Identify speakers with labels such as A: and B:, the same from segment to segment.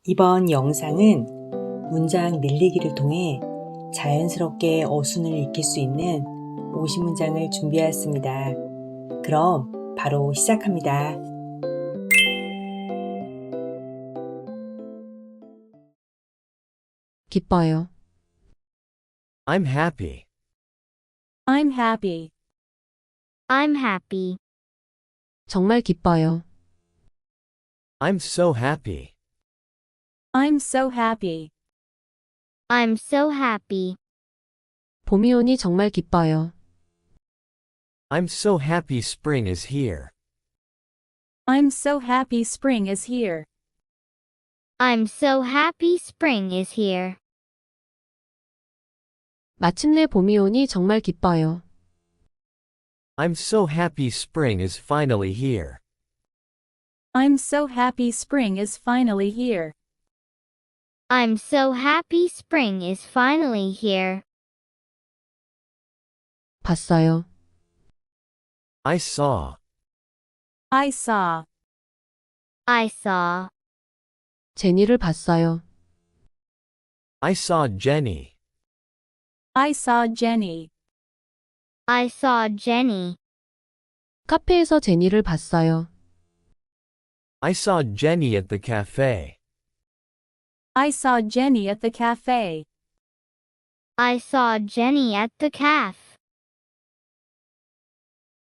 A: 이번 영상은 문장 늘리기를 통해 자연스럽게 어순을 익힐 수 있는 50문장을 준비하였습니다. 그럼 바로 시작합니다.
B: 기뻐요.
C: I'm happy.
D: I'm happy.
E: I'm happy.
B: 정말 기뻐요.
C: I'm so happy.
D: I'm so happy.
E: I'm so happy.
B: 봄이 오니 정말 기뻐요.
C: I'm so happy spring is here.
D: I'm so happy spring is here.
E: I'm so happy spring is here.
B: 마침내 봄이 오니 정말 기뻐요.
C: I'm so happy spring is finally here.
D: I'm so happy spring is finally here.
E: I'm so happy spring is finally here.
B: 봤어요.
C: I saw.
D: I saw.
E: I saw.
B: 제니를 봤어요.
C: I saw Jenny.
D: I saw Jenny.
E: I saw Jenny.
B: 카페에서 제니를 봤어요.
C: I saw Jenny at the cafe.
D: I saw Jenny at the cafe.
E: I saw Jenny at the cafe.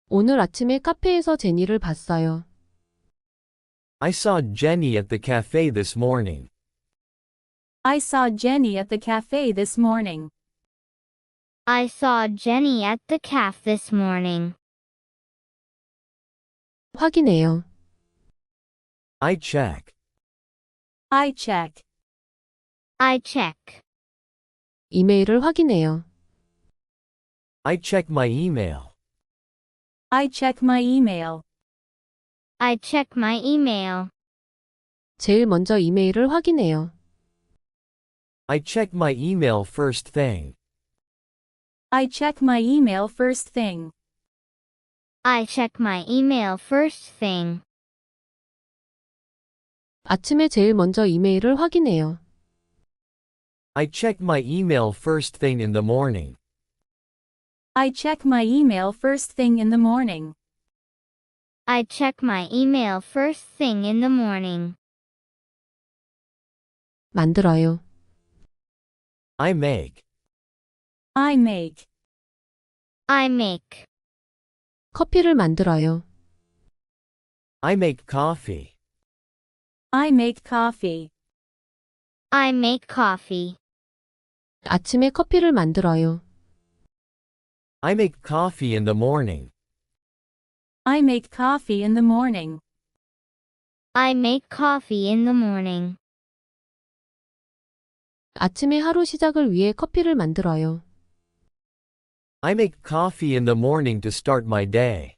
B: 오늘 아침에 카페에서 제니를 봤어요.
C: I saw Jenny at the cafe this morning.
D: I saw Jenny at the cafe this morning.
E: I saw Jenny at the cafe this morning.
B: 확인해요.
C: I check.
D: I check.
E: I check.
B: 이메일을 확인해요.
C: I check my email.
D: I check my email.
E: I check my email.
B: 제일 먼저 이메일을 확인해요.
C: I check my email first thing.
D: I check my email first thing.
E: I check my email first thing.
B: 아침에 제일 먼저 이메일을 확인해요.
C: I check my email first thing in the morning.
D: I check my email first thing in the morning.
E: I check my email first thing in the morning.
B: 만들어요.
C: I make.
D: I make.
E: I make.
B: 커피를 만들어요.
C: I make coffee.
D: I make coffee.
E: I make coffee.
B: 아침에 커피를 만들어요.
C: I make coffee in the morning.
D: I make coffee in the morning.
E: I make coffee in the morning.
B: 아침에 하루 시작을 위해 커피를 만들어요.
C: I make coffee in the morning to start my day.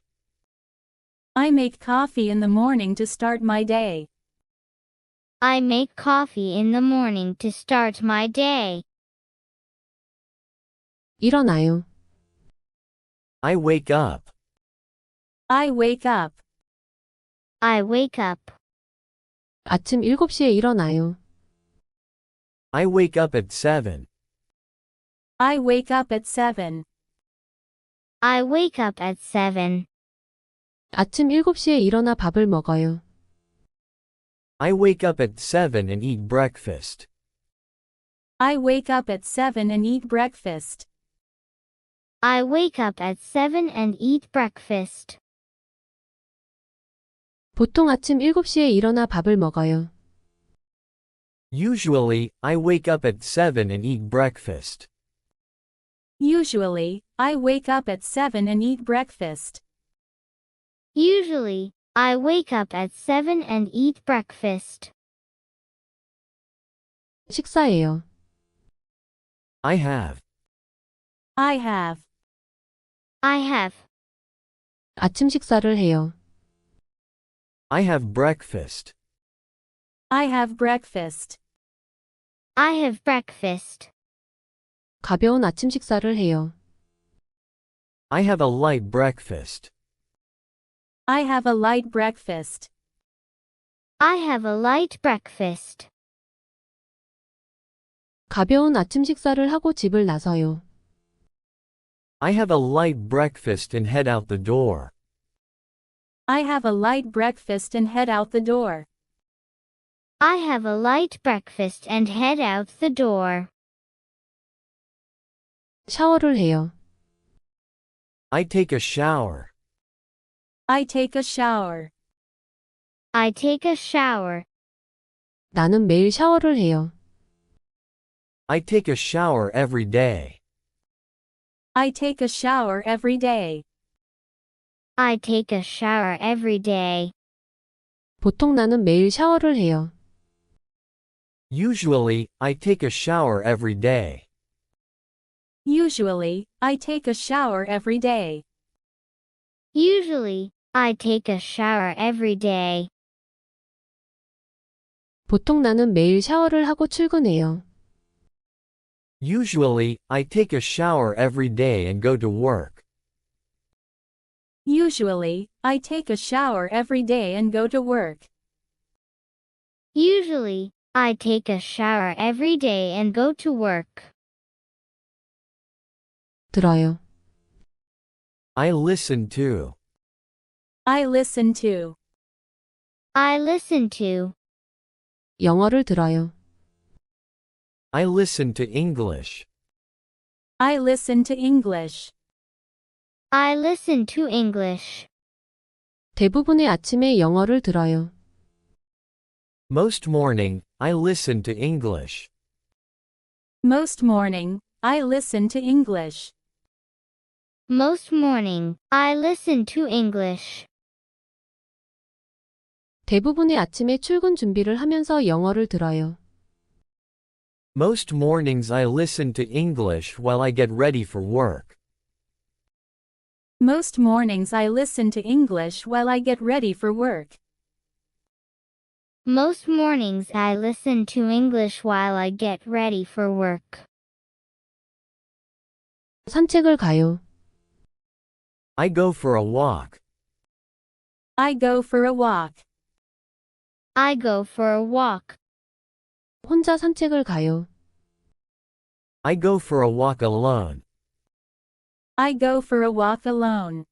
D: I make coffee in the morning to start my day.
E: I make coffee in the morning to start my day.
B: 일어나요.
C: I wake up.
D: I wake up.
E: I wake up.
B: 아침 7시에 일어나요.
C: I wake up at 7.
D: I wake up at 7.
E: I wake up at 7.
B: 아침 7시에 일어나 밥을 먹어요.
C: I wake up at 7 and eat breakfast.
D: I wake up at 7 and eat breakfast.
E: I wake up at 7 and eat breakfast.
B: 보통 아침 7시에 일어나 밥을 먹어요.
C: Usually, I wake up at 7 and eat breakfast.
D: Usually, I wake up at 7 and eat breakfast.
E: Usually, I wake up at 7 and eat breakfast.
B: 식사해요.
C: I have.
D: I have.
E: I have.
B: 아침 식사를 해요.
C: I have breakfast.
D: I have breakfast.
E: I have breakfast.
B: 가벼운 아침 식사를 해요.
C: I have a light breakfast.
D: I have a light breakfast.
E: I have a light breakfast.
B: 가벼운 아침 식사를 하고 집을 나서요.
C: I have a light breakfast and head out the door.
D: I have a light breakfast and head out the door.
E: I have a light breakfast and head out the door.
B: 샤워를 해요.
C: I take a shower.
D: I take a shower.
E: I take a shower.
B: 나는 매일 샤워를 해요.
C: I take a shower every day.
D: I take a shower every day.
E: I take a shower every day.
B: 보통 나는 매일 샤워를 해요.
C: Usually, I take a shower every day.
D: Usually, I take a shower every day.
E: Usually, I take a shower every day.
B: 보통 나는 매일 샤워를 하고 출근해요.
C: Usually, I take a shower every day and go to work.
D: Usually, I take a shower every day and go to work.
E: Usually, I take a shower every day and go to work.
B: 들어요.
C: I listen to.
D: I listen to.
E: I listen to.
B: 영어를 들어요.
C: I listen to English.
D: I listen to English.
E: I listen to English.
B: 대부분의 아침에 영어를 들어요.
C: Most morning, I listen to English.
D: Most morning, I listen to English.
E: Most morning, I listen to English.
B: 대부분의 아침에 출근 준비를 하면서 영어를 들어요.
C: Most mornings I listen to English while I get ready for work.
D: Most mornings I listen to English while I get ready for work.
E: Most mornings I listen to English while I get ready for work.
B: 산책을 가요.
C: I go for a walk.
D: I go for a walk.
E: I go for a walk.
B: 혼자 산책을 가요.
C: I go for a walk alone.
D: I go for a walk alone.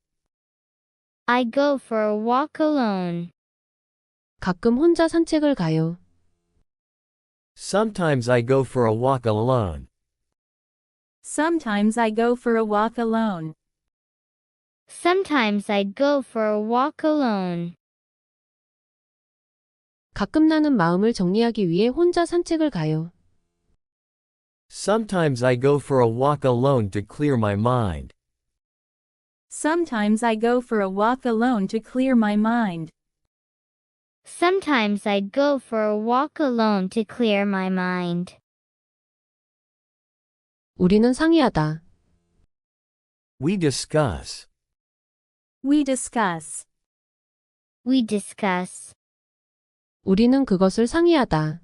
E: I go for a walk alone.
B: 가끔 혼자 산책을 가요.
C: Sometimes I go for a walk alone.
D: Sometimes I go for a walk alone.
E: Sometimes I go for a walk alone.
B: 가끔 나는 마음을 정리하기 위해 혼자 산책을 가요.
C: Sometimes I go for a walk alone to clear my mind.
D: Sometimes I go for a walk alone to clear my mind.
E: Sometimes I'd go for a walk alone to clear my mind.
B: 우리는 상의하다.
C: We discuss.
D: We discuss.
E: We discuss.
B: 우리는 그것을 상의하다.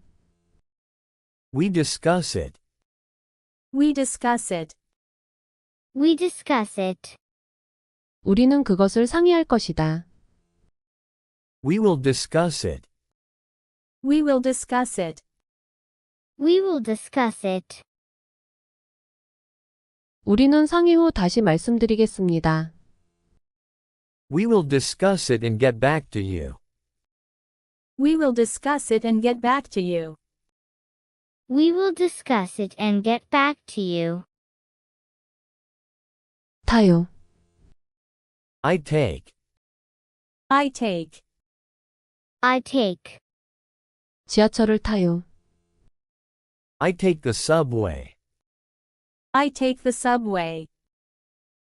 C: We discuss it.
D: We discuss it.
E: We discuss it.
B: 우리는 그것을 상의할 것이다.
C: We will discuss it.
D: We will discuss it.
E: We will discuss it.
B: 우리는 상의 후 다시 말씀드리겠습니다.
C: We will discuss it and get back to you.
D: We will discuss it and get back to you.
E: We will discuss it and get back to you.
B: 타요.
C: I take.
D: I take.
E: I take.
B: 지하철을 타요.
C: I take the subway.
D: I take the subway.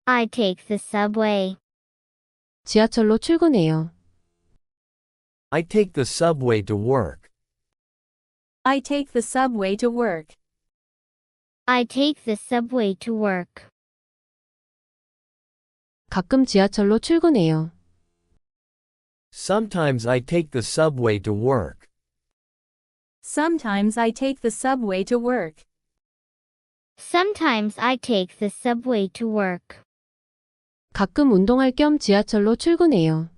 E: I take the subway.
B: 지하철로 출근해요.
C: I take the subway to work.
D: I take the subway to work.
E: I take the subway to work.
B: 가끔 지하철로 출근해요.
C: Sometimes I take the subway to work.
D: Sometimes I take the subway to work.
E: Sometimes I take the subway to work.
B: 가끔 운동할 겸 지하철로 출근해요.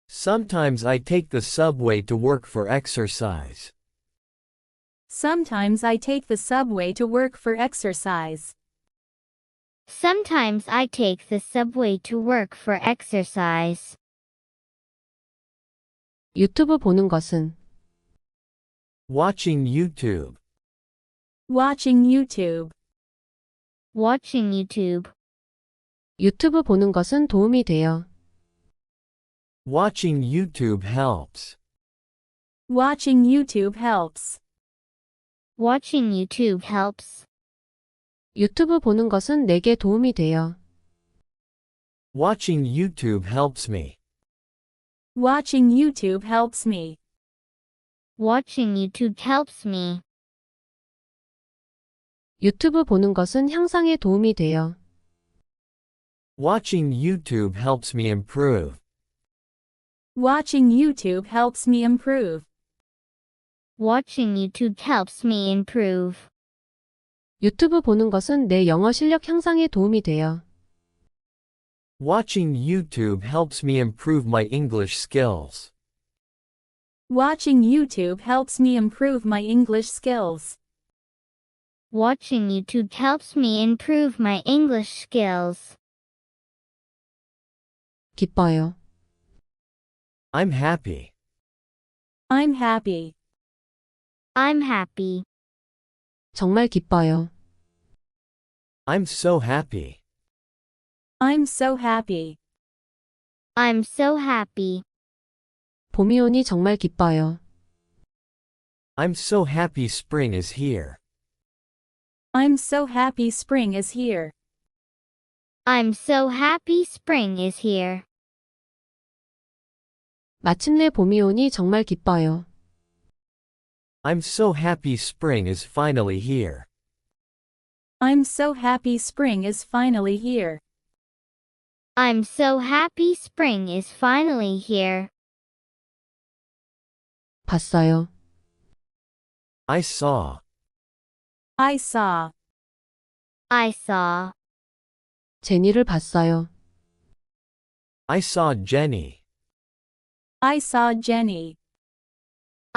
C: Sometimes I take the subway to work for exercise.
D: Sometimes I take the subway to work for exercise.
E: Sometimes I take the subway to work for exercise.
B: 유튜브 보는 것은
C: Watching YouTube.
D: Watching YouTube.
E: Watching YouTube.
B: 유튜브 보는 것은 도움이 돼요.
C: Watching YouTube helps.
D: Watching YouTube helps.
E: Watching YouTube helps.
B: 유튜브 보는 것은 내게 도움이 돼요.
C: Watching YouTube helps me.
D: Watching YouTube helps me.
E: Watching YouTube helps me.
B: 유튜브 보는 것은 향상에 도움이 돼요.
C: Watching YouTube helps me improve.
D: Watching YouTube helps me improve.
E: Watching YouTube helps me improve.
B: 유튜브 보는 것은 내 영어 실력 향상에 도움이 돼요.
C: Watching YouTube helps me improve my English skills.
D: Watching YouTube helps me improve my English skills.
E: Watching YouTube helps me improve my English skills.
B: 기뻐요.
C: I'm happy.
D: I'm happy.
E: I'm happy.
B: 정말 기뻐요.
C: I'm so happy.
D: I'm so happy.
E: I'm so happy.
B: 봄이 오니 정말 기뻐요.
C: I'm so happy spring is here.
D: I'm so happy spring is here.
E: I'm so happy spring is here.
B: 마침내 봄이 오니 정말 기뻐요.
C: I'm so happy spring is finally here.
D: I'm so happy spring is finally here.
E: I'm so happy spring is finally here.
B: 봤어요.
C: I saw.
D: I saw.
E: I saw.
B: 제니를 봤어요.
C: I saw Jenny.
D: I saw Jenny.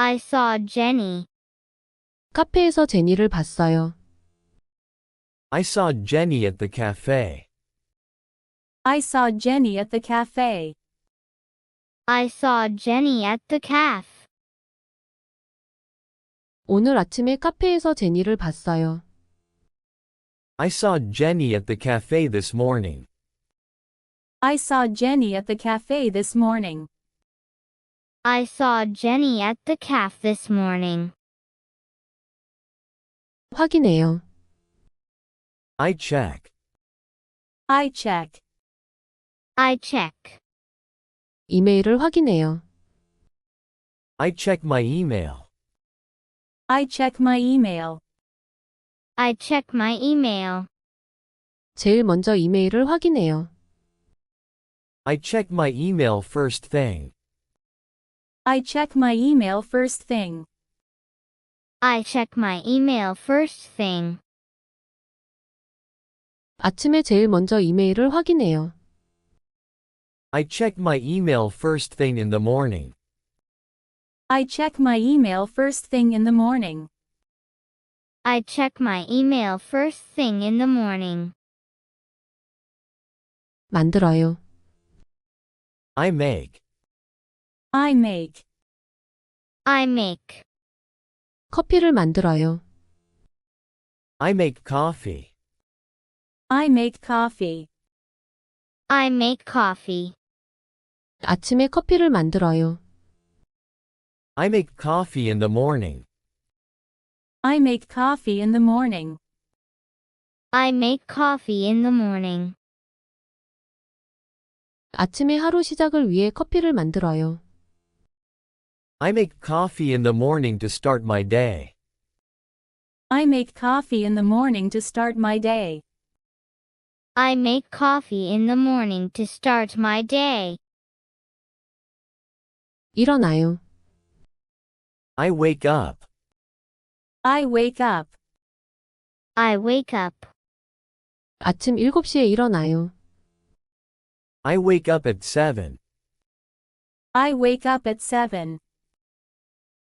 E: I saw Jenny.
B: 카페에서 제니를 봤어요.
C: I saw Jenny at the cafe.
D: I saw Jenny at the cafe.
E: I saw Jenny at the cafe.
B: 오늘 아침에 카페에서 제니를 봤어요.
C: I saw Jenny at the cafe this morning.
D: I saw Jenny at the cafe this morning.
E: I saw Jenny at the cafe this morning.
B: 확인해요.
C: I check.
D: I check.
E: I check.
B: 이메일을 확인해요.
C: I check my email.
D: I check my email.
E: I check my email.
B: 제일 먼저 이메일을 확인해요.
C: I check my email first thing.
D: I check my email first thing.
E: I check my email first thing.
B: 아침에 제일 먼저 이메일을 확인해요.
C: I check my email first thing in the morning.
D: I check my email first thing in the morning.
E: I check my email first thing in the morning.
B: 만들어요.
C: I make.
D: I make.
E: I make.
B: 커피를 만들어요.
C: I make coffee.
D: I make coffee.
E: I make coffee.
B: 아침에 커피를 만들어요.
C: I make coffee in the morning.
D: I make coffee in the morning.
E: I make coffee in the morning.
B: 아침에 하루 시작을 위해 커피를 만들어요.
C: I make coffee in the morning to start my day.
D: I make coffee in the morning to start my day.
E: I make coffee in the morning to start my day.
B: 일어나요.
C: I wake up.
D: I wake up.
E: I wake up.
B: 아침 7시에 일어나요.
C: I wake up at 7.
D: I wake up at 7.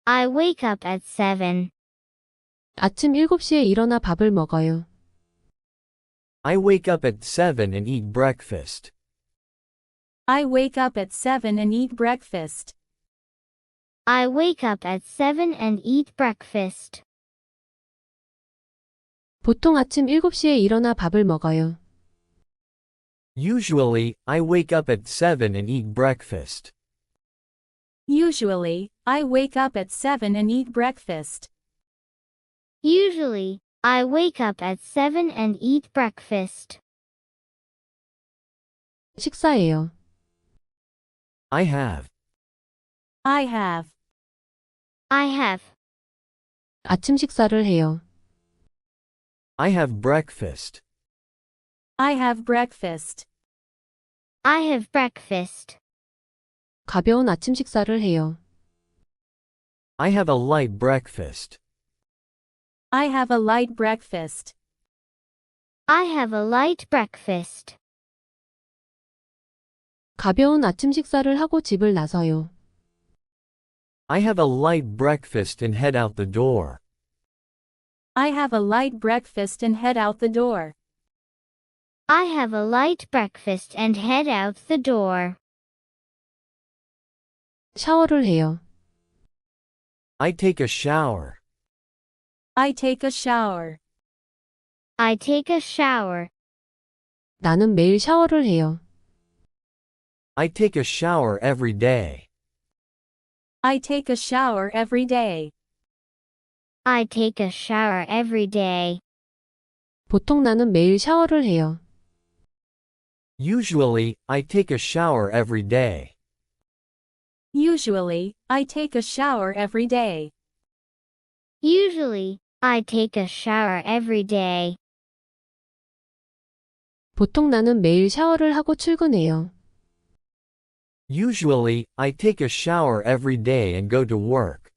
E: I wake up at 7.
B: 아침 7시에 일어나 밥을 먹어요.
C: I wake up at 7 and eat breakfast.
D: I wake up at 7 and eat breakfast.
E: I wake up at 7 and eat breakfast.
B: 보통 아침 7시에 일어나 밥을 먹어요.
C: Usually, I wake up at 7 and eat breakfast.
D: Usually, I wake up at 7 and eat breakfast.
E: Usually, I wake up at 7 and eat breakfast.
B: 식사해요.
C: I have.
D: I have.
E: I have.
B: 아침 식사를 해요.
C: I have breakfast.
D: I have breakfast.
E: I have breakfast.
B: 가벼운 아침 식사를 해요.
C: I have a light breakfast.
D: I have a light breakfast.
E: I have a light breakfast.
B: 가벼운 아침 식사를 하고 집을 나서요.
C: I have a light breakfast and head out the door.
D: I have a light breakfast and head out the door.
E: I have a light breakfast and head out the door.
B: 샤워를 해요.
C: I take a shower.
D: I take a shower.
E: I take a shower.
B: 나는 매일 샤워를 해요.
C: I take a shower every day.
D: I take a shower every day.
E: I take a shower every day.
B: 보통 나는 매일 샤워를 해요.
C: Usually, I take a shower every day.
D: Usually, I take a shower every day.
E: Usually, I take a shower every day.
B: 보통 나는 매일 샤워를 하고 출근해요.
C: Usually, I take a shower every day and go to work.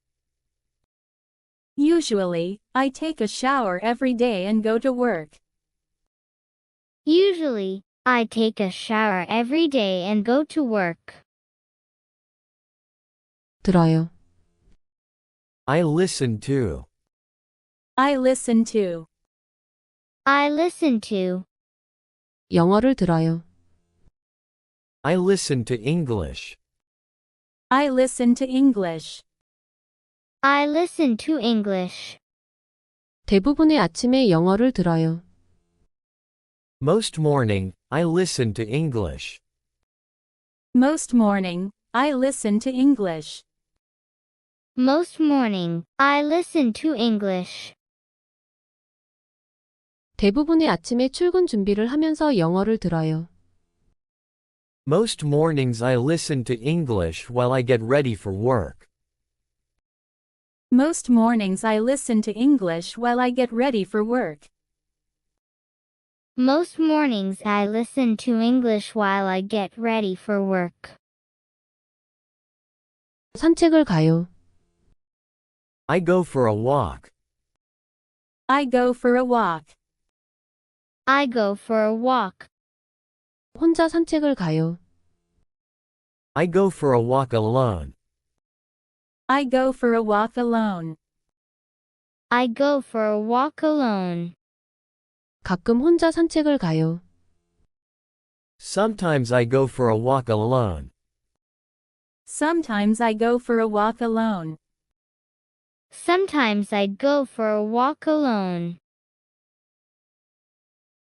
D: Usually, I take a shower every day and go to work.
E: Usually, I take a shower every day and go to work.
B: 들어요.
C: I listen to.
D: I listen to.
E: I listen to.
B: 영어를 들어요.
C: I listen to English.
D: I listen to English.
E: I listen to English.
B: 대부분의 아침에 영어를 들어요.
C: Most morning, I listen to English.
D: Most morning, I listen to English.
E: Most morning, I listen to English.
B: 대부분의 아침에 출근 준비를 하면서 영어를 들어요.
C: Most mornings I listen to English while I get ready for work.
D: Most mornings I listen to English while I get ready for work.
E: Most mornings I listen to English while I get ready for work.
B: 산책을 가요.
C: I go for a walk.
D: I go for a walk.
E: I go for a walk.
B: 혼자 산책을 가요.
C: I go for a walk alone.
D: I go for a walk alone.
E: I go for a walk alone.
B: 가끔 혼자 산책을 가요.
C: Sometimes I go for a walk alone.
D: Sometimes I go for a walk alone.
E: Sometimes I go for a walk alone.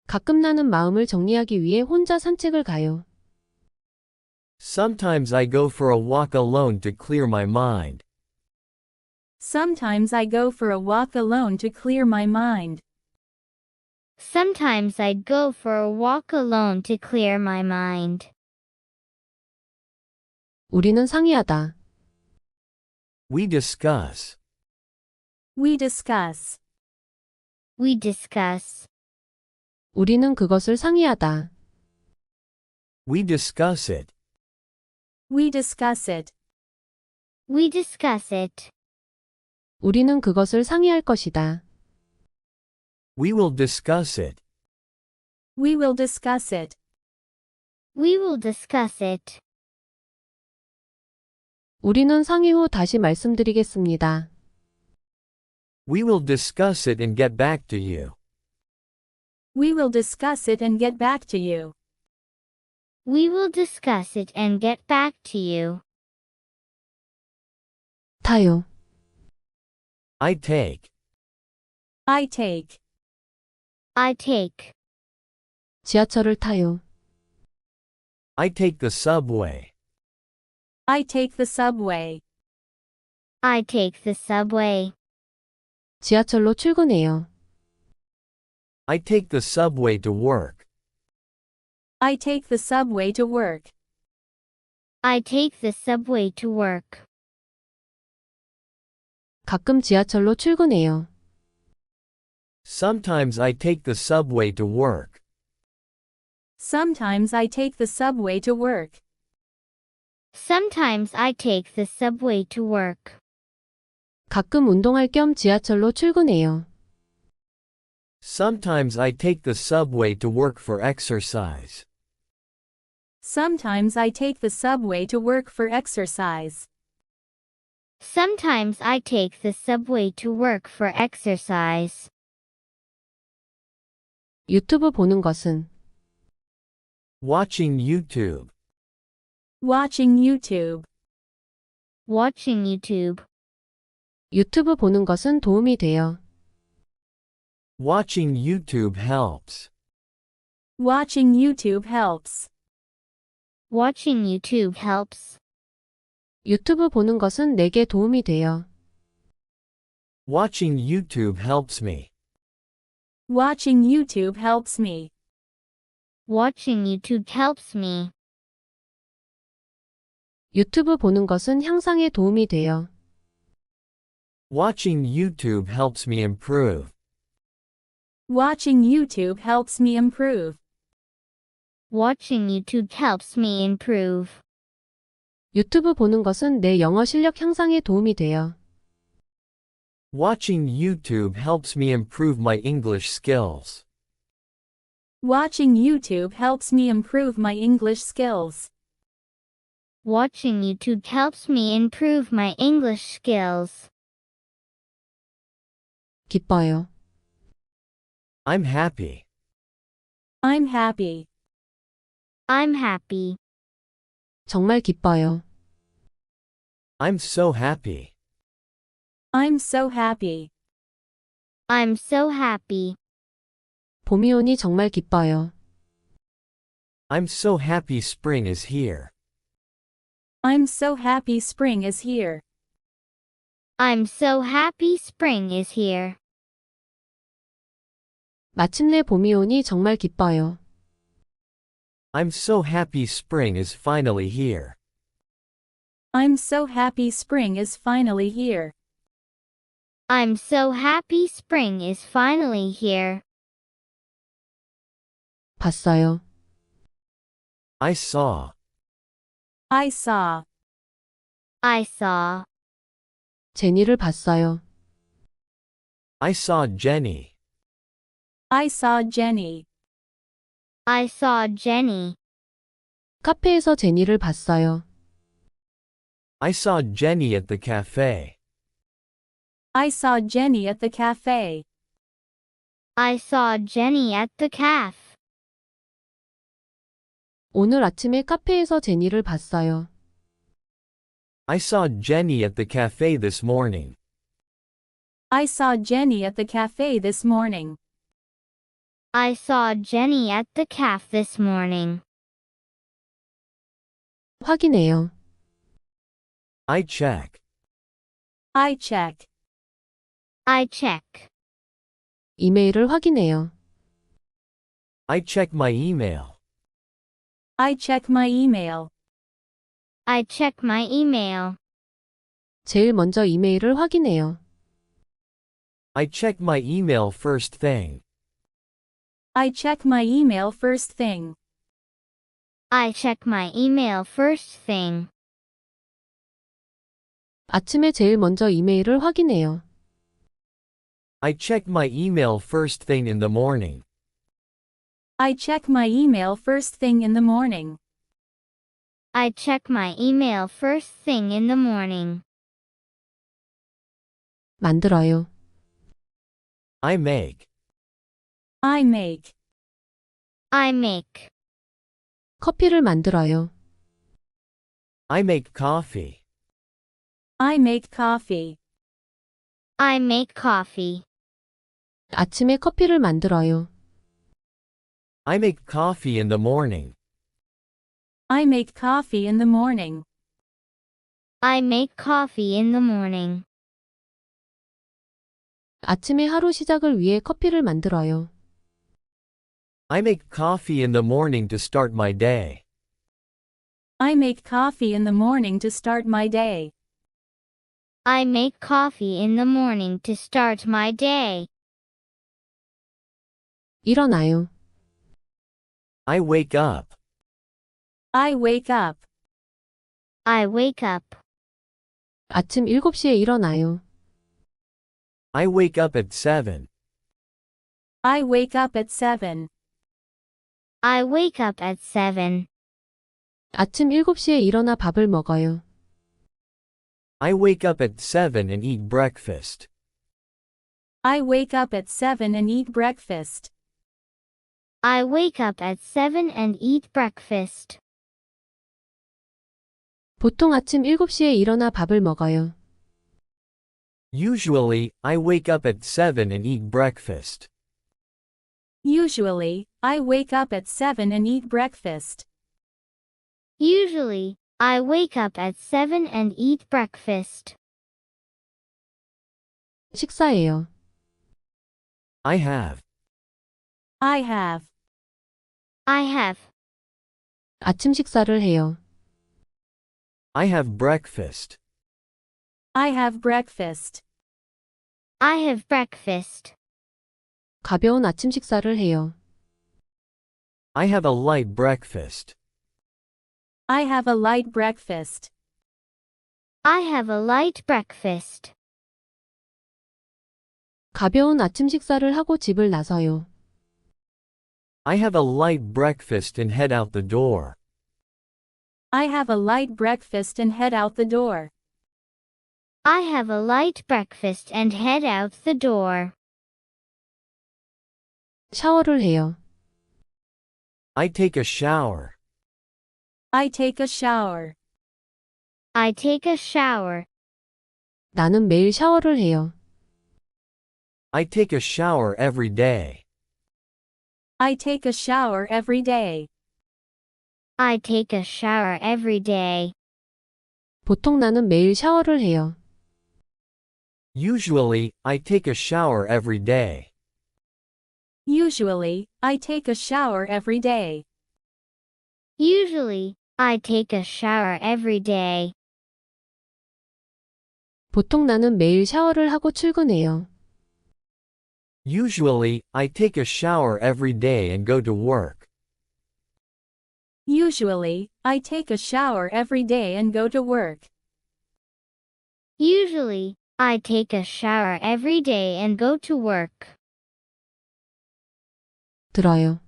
B: 가끔 나는 마음을 정리하기 위해 혼자 산책을 가요.
C: Sometimes I go for a walk alone to clear my mind.
D: Sometimes I go for a walk alone to clear my mind.
E: Sometimes I go for a walk alone to clear my mind.
B: 우리는 상의하다.
C: We discuss.
D: We discuss.
E: We discuss.
B: 우리는 그것을 상의하다.
C: We discuss it.
D: We discuss it.
E: We discuss it.
B: 우리는 그것을 상의할 것이다.
C: We will discuss it.
D: We will discuss it.
E: We will discuss it.
B: 우리는 상의 후 다시 말씀드리겠습니다.
C: We will discuss it and get back to you.
D: We will discuss it and get back to you.
E: We will discuss it and get back to you.
B: 타요.
C: I take.
D: I take.
E: I take.
B: 지하철을 타요.
C: I take the subway.
D: I take the subway.
E: I take the subway.
B: 지하철로 출근해요.
C: I take the subway to work.
D: I take the subway to work.
E: I take the subway to work.
B: 가끔 지하철로 출근해요.
C: Sometimes I take the subway to work.
D: Sometimes I take the subway to work.
E: Sometimes I take the subway to work.
B: 가끔 운동할 겸 지하철로 출근해요.
C: Sometimes I take the subway to work for exercise.
D: Sometimes I take the subway to work for exercise.
E: Sometimes I take the subway to work for exercise.
B: 유튜브 보는 것은
C: Watching YouTube.
D: Watching YouTube.
E: Watching YouTube.
B: 유튜브 보는 것은 도움이 돼요.
C: Watching YouTube helps.
D: Watching YouTube helps.
E: Watching YouTube helps.
B: 유튜브 보는 것은 내게 도움이 돼요.
C: Watching YouTube helps me.
D: Watching YouTube helps me.
E: Watching YouTube helps me.
B: 유튜브 보는 것은 향상에 도움이 돼요.
C: Watching YouTube helps me improve.
D: Watching YouTube helps me improve.
E: Watching YouTube helps me improve.
B: 유튜브 보는 것은 내 영어 실력 향상에 도움이 돼요.
C: Watching YouTube helps me improve my English skills.
D: Watching YouTube helps me improve my English skills.
E: Watching YouTube helps me improve my English skills.
B: 기뻐요.
C: I'm happy.
D: I'm happy.
E: I'm happy.
B: 정말 기뻐요.
C: I'm so happy.
D: I'm so happy.
E: I'm so happy.
B: 봄이 오니 정말 기뻐요.
C: I'm so happy spring is here.
D: I'm so happy spring is here.
E: I'm so happy spring is here.
B: 마침내 봄이 오니 정말 기뻐요.
C: I'm so happy spring is finally here.
D: I'm so happy spring is finally here.
E: I'm so happy spring is finally here.
B: 봤어요.
C: I saw.
D: I saw.
E: I saw.
B: 제니를 봤어요.
C: I saw Jenny.
D: I saw Jenny.
E: I saw Jenny.
B: 카페에서 제니를 봤어요.
C: I saw Jenny at the cafe.
D: I saw Jenny at the cafe.
E: I saw Jenny at the cafe.
B: 오늘 아침에 카페에서 제니를 봤어요.
C: I saw Jenny at the cafe this morning.
D: I saw Jenny at the cafe this morning.
E: I saw Jenny at the cafe this morning.
B: 확인해요.
C: I check.
D: I check.
E: I check.
B: 이메일을 확인해요.
C: I check my email.
D: I check my email.
E: I check my email.
B: 제일 먼저 이메일을 확인해요.
C: I check my email first thing.
D: I check my email first thing.
E: I check my email first thing.
B: 아침에 제일 먼저 이메일을 확인해요.
C: I check my email first thing in the morning.
D: I check my email first thing in the morning.
E: I check my email first thing in the morning.
B: 만들어요.
C: I make.
D: I make.
E: I make.
B: 커피를 만들어요.
C: I make coffee.
D: I make coffee.
E: I make coffee.
B: 아침에 커피를 만들어요.
C: I make coffee in the morning.
D: I make coffee in the morning.
E: I make coffee in the morning.
B: 아침에 하루 시작을 위해 커피를 만들어요.
C: I make coffee in the morning to start my day.
D: I make coffee in the morning to start my day.
E: I make coffee in the morning to start my day.
B: 일어나요.
C: I wake up.
D: I wake up.
E: I wake up.
B: 아침 7시에 일어나요.
C: I wake up at 7.
D: I wake up at 7.
E: I wake up at 7.
B: 아침 7시에 일어나 밥을 먹어요.
C: I wake up at 7 and eat breakfast.
D: I wake up at 7 and eat breakfast.
E: I wake up at 7 and eat breakfast.
B: 보통 아침 7시에 일어나 밥을 먹어요.
C: Usually, I wake up at 7 and eat breakfast.
D: Usually, I wake up at 7 and eat breakfast.
E: Usually, I wake up at 7 and eat breakfast.
B: 식사해요.
C: I have.
D: I have.
E: I have.
B: 아침 식사를 해요.
C: I have breakfast.
D: I have breakfast.
E: I have breakfast.
B: 가벼운 아침 식사를 해요.
C: I have a light breakfast.
D: I have a light breakfast.
E: I have a light breakfast.
B: 가벼운 아침 식사를 하고 집을 나서요.
C: I have a light breakfast and head out the door.
D: I have a light breakfast and head out the door.
E: I have a light breakfast and head out the door.
B: 샤워를 해요.
C: I take a shower.
D: I take a shower.
E: I take a shower.
B: 나는 매일 샤워를 해요.
C: I take a shower every day.
D: I take a shower every day.
E: I take a shower every day.
B: 보통 나는 매일 샤워를 해요.
C: Usually, I take a shower every day.
D: Usually, I take a shower every day.
E: Usually, I take a shower every day.
B: 보통 나는 매일 샤워를 하고 출근해요.
C: Usually, I take a shower every day and go to work.
D: Usually, I take a shower every day and go to work.
E: Usually, I take a shower every day and go to work.
B: 들어요.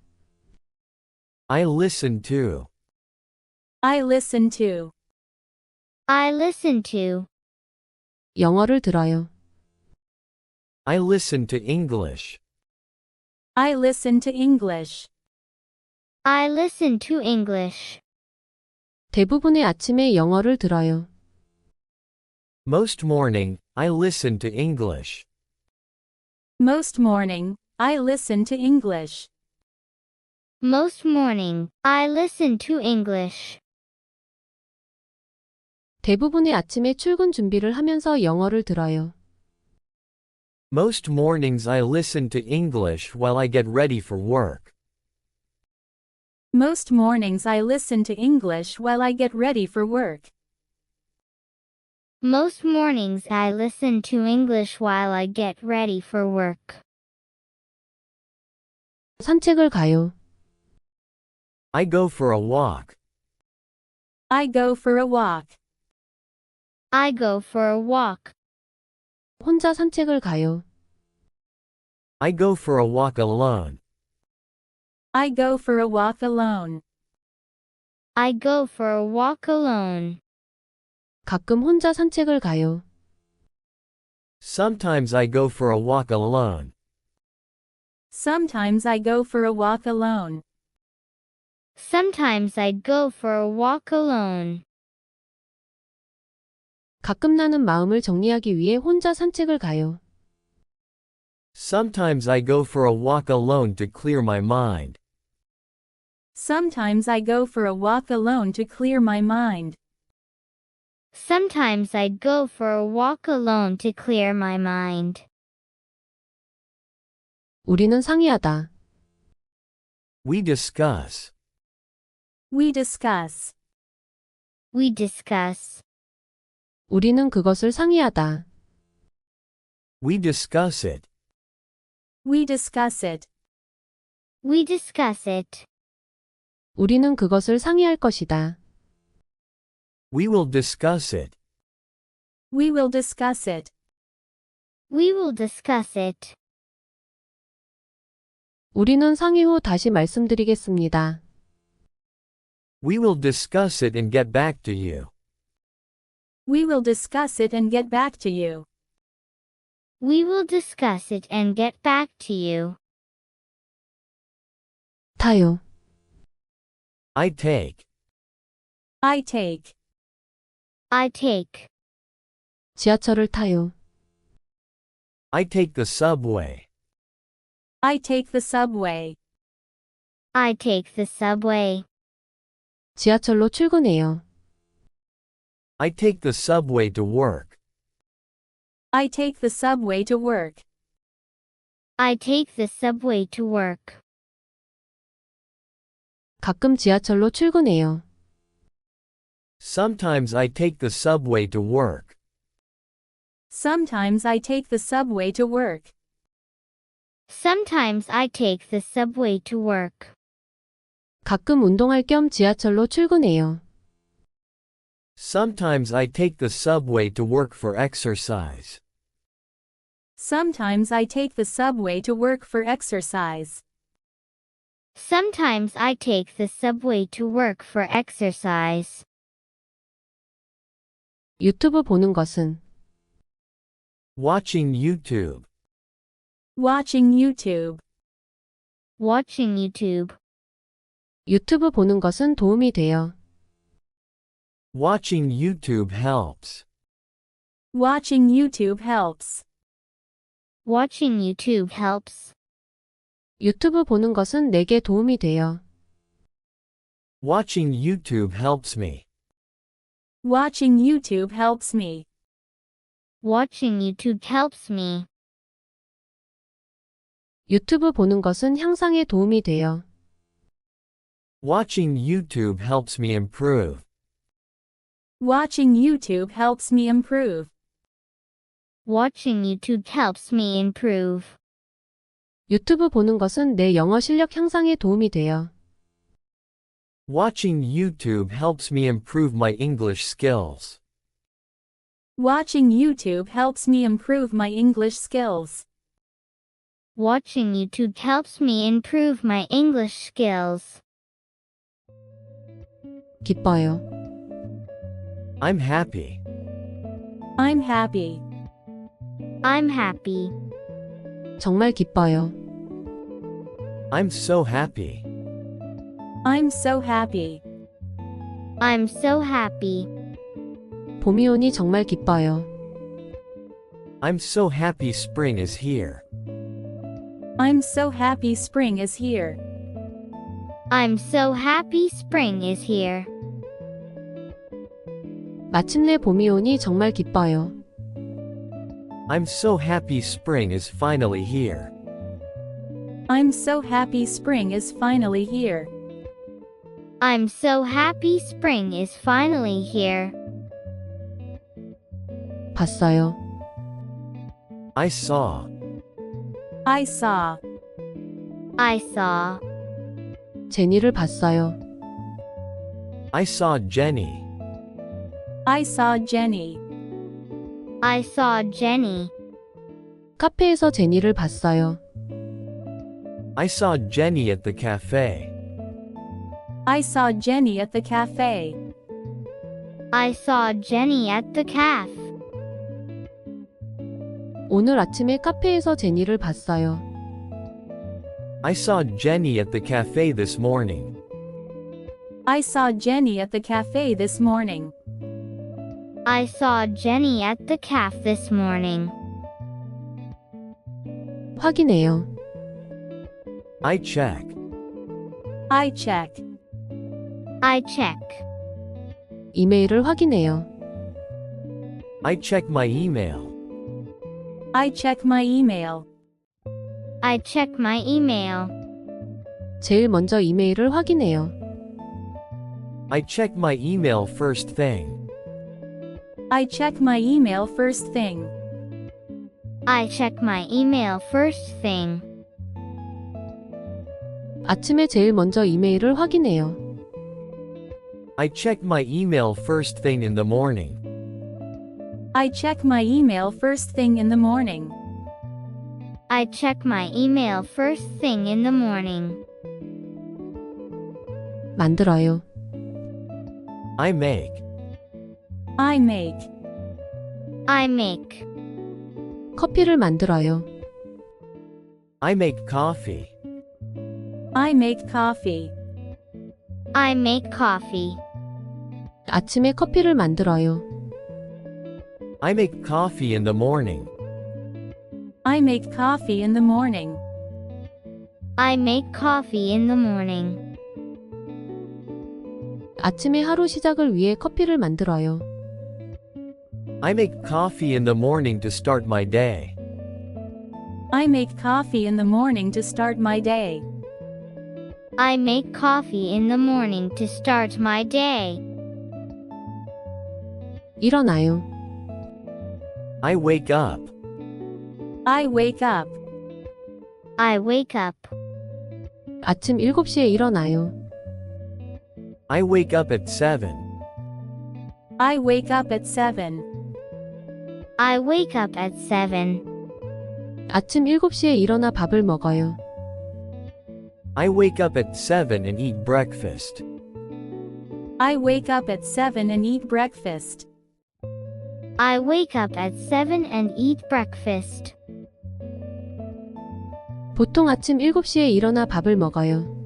C: I listen to.
D: I listen to.
E: I listen to.
B: 영어를 들어요.
C: I listen to English.
D: I listen to English.
E: I listen to English.
B: 대부분의 아침에 영어를 들어요.
C: Most morning, I listen to English.
D: Most morning, I listen to English.
E: Most morning, I listen to English.
B: 대부분의 아침에 출근 준비를 하면서 영어를 들어요.
C: Most mornings I listen to English while I get ready for work.
D: Most mornings I listen to English while I get ready for work.
E: Most mornings I listen to English while I get ready for work.
B: 산책을 가요.
C: I go for a walk.
D: I go for a walk.
E: I go for a walk.
B: 혼자 산책을 가요.
C: I go for a walk alone.
D: I go for a walk alone.
E: I go for a walk alone.
B: 가끔 혼자 산책을 가요.
C: Sometimes I go for a walk alone.
D: Sometimes I go for a walk alone.
E: Sometimes I'd go for a walk alone.
B: 가끔 나는 마음을 정리하기 위해 혼자 산책을 가요.
C: Sometimes I go for a walk alone to clear my mind.
D: Sometimes I go for a walk alone to clear my mind.
E: Sometimes I'd go for a walk alone to clear my mind.
B: 우리는 상의하다.
C: We discuss.
D: We discuss.
E: We discuss.
B: 우리는 그것을 상의하다.
C: We discuss it.
D: We discuss it.
E: We discuss it.
B: 우리는 그것을 상의할 것이다.
C: We will discuss it.
D: We will discuss it.
E: We will discuss it.
B: 우리는 상의 후 다시 말씀드리겠습니다.
C: We will discuss it and get back to you.
D: We will discuss it and get back to you.
E: We will discuss it and get back to you.
B: 타요.
C: I take.
D: I take.
E: I take.
B: 지하철을 타요.
C: I take the subway.
D: I take the subway.
E: I take the subway.
B: 지하철로 출근해요.
C: I take the subway to work.
D: I take the subway to work.
E: I take the subway to work.
B: 가끔 지하철로 출근해요.
C: Sometimes I take the subway to work.
D: Sometimes I take the subway to work.
E: Sometimes I take the subway to work.
B: 가끔 운동할 겸 지하철로 출근해요.
C: Sometimes I take the subway to work for exercise.
D: Sometimes I take the subway to work for exercise.
E: Sometimes I take the subway to work for exercise.
B: 유튜브 보는 것은
C: Watching YouTube.
D: Watching YouTube.
E: Watching YouTube.
B: 유튜브 보는 것은 도움이 돼요.
C: Watching YouTube helps.
D: Watching YouTube helps.
E: Watching YouTube helps.
B: 유튜브 보는 것은 내게 도움이 돼요.
C: Watching YouTube helps me.
D: Watching YouTube helps me.
E: Watching YouTube helps me.
B: 유튜브 보는 것은 향상에 도움이 돼요.
C: Watching YouTube helps me improve.
D: Watching YouTube helps me improve.
E: Watching YouTube helps me improve.
B: 유튜브 보는 것은 내 영어 실력 향상에 도움이 돼요.
C: Watching YouTube helps me improve my English skills.
D: Watching YouTube helps me improve my English skills.
E: Watching YouTube helps me improve my English skills.
B: 기뻐요.
C: I'm happy.
D: I'm happy.
E: I'm happy.
B: 정말 기뻐요.
C: I'm so happy.
D: I'm so happy.
E: I'm so happy.
B: 봄이 오니 정말 기뻐요.
C: I'm so happy spring is here.
D: I'm so happy spring is here.
E: I'm so happy spring is here.
B: 마침내 봄이 오니 정말 기뻐요.
C: I'm so happy spring is finally here.
D: I'm so happy spring is finally here.
E: I'm so happy spring is finally here.
B: 봤어요.
C: I saw.
D: I saw.
E: I saw.
B: 제니를 봤어요.
C: I saw Jenny.
D: I saw Jenny.
E: I saw Jenny.
B: 카페에서 제니를 봤어요.
C: I saw Jenny at the cafe.
D: I saw Jenny at the cafe.
E: I saw Jenny at the cafe.
B: 오늘 아침에 카페에서 제니를 봤어요.
C: I saw Jenny at the cafe this morning.
D: I saw Jenny at the cafe this morning.
E: I saw Jenny at the cafe this morning.
B: 확인해요.
C: I check.
D: I check.
E: I check.
B: 이메일을 확인해요.
C: I check my email.
D: I check my email.
E: I check my email.
B: 제일 먼저 이메일을 확인해요.
C: I check my email first thing.
D: I check my email first thing.
E: I check my email first thing.
B: 아침에 제일 먼저 이메일을 확인해요.
C: I check my email first thing in the morning.
D: I check my email first thing in the morning.
E: I check my email first thing in the morning.
B: 만들어요.
C: I make.
D: I make.
E: I make.
B: 커피를 만들어요.
C: I make coffee.
D: I make coffee.
E: I make coffee.
B: 아침에 커피를 만들어요.
C: I make coffee in the morning.
D: I make coffee in the morning.
E: I make coffee in the morning.
B: 아침에 하루 시작을 위해 커피를 만들어요.
C: I make coffee in the morning to start my day.
D: I make coffee in the morning to start my day.
E: I make coffee in the morning to start my day.
B: 일어나요.
C: I wake up.
D: I wake up.
E: I wake up.
B: 아침 7시에 일어나요.
C: I wake up at 7.
D: I wake up at 7.
E: I wake up at 7.
B: 아침 7시에 일어나 밥을 먹어요.
C: I wake up at 7 and eat breakfast.
D: I wake up at 7 and eat breakfast.
E: I wake up at 7 and eat breakfast.
B: 보통 아침 7시에 일어나 밥을 먹어요.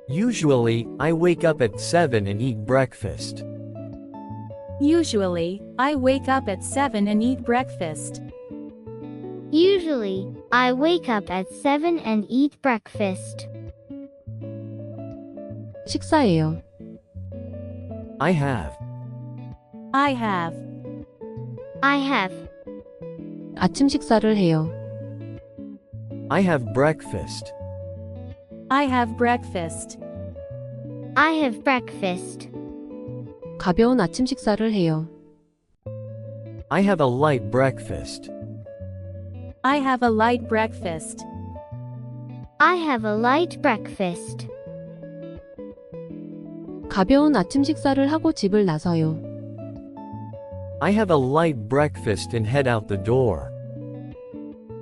C: Usually, I wake up at 7 and eat breakfast.
D: Usually, I wake up at 7 and eat breakfast.
E: Usually, I wake up at 7 and eat breakfast.
B: 식사해요.
C: I have.
D: I have.
E: I have.
B: 아침 식사를 해요.
C: I have breakfast.
D: I have breakfast.
E: I have breakfast.
B: 가벼운 아침 식사를 해요.
C: I have a light breakfast.
D: I have a light breakfast.
E: I have a light breakfast.
B: 가벼운 아침 식사를 하고 집을 나서요.
C: I have a light breakfast and head out the door.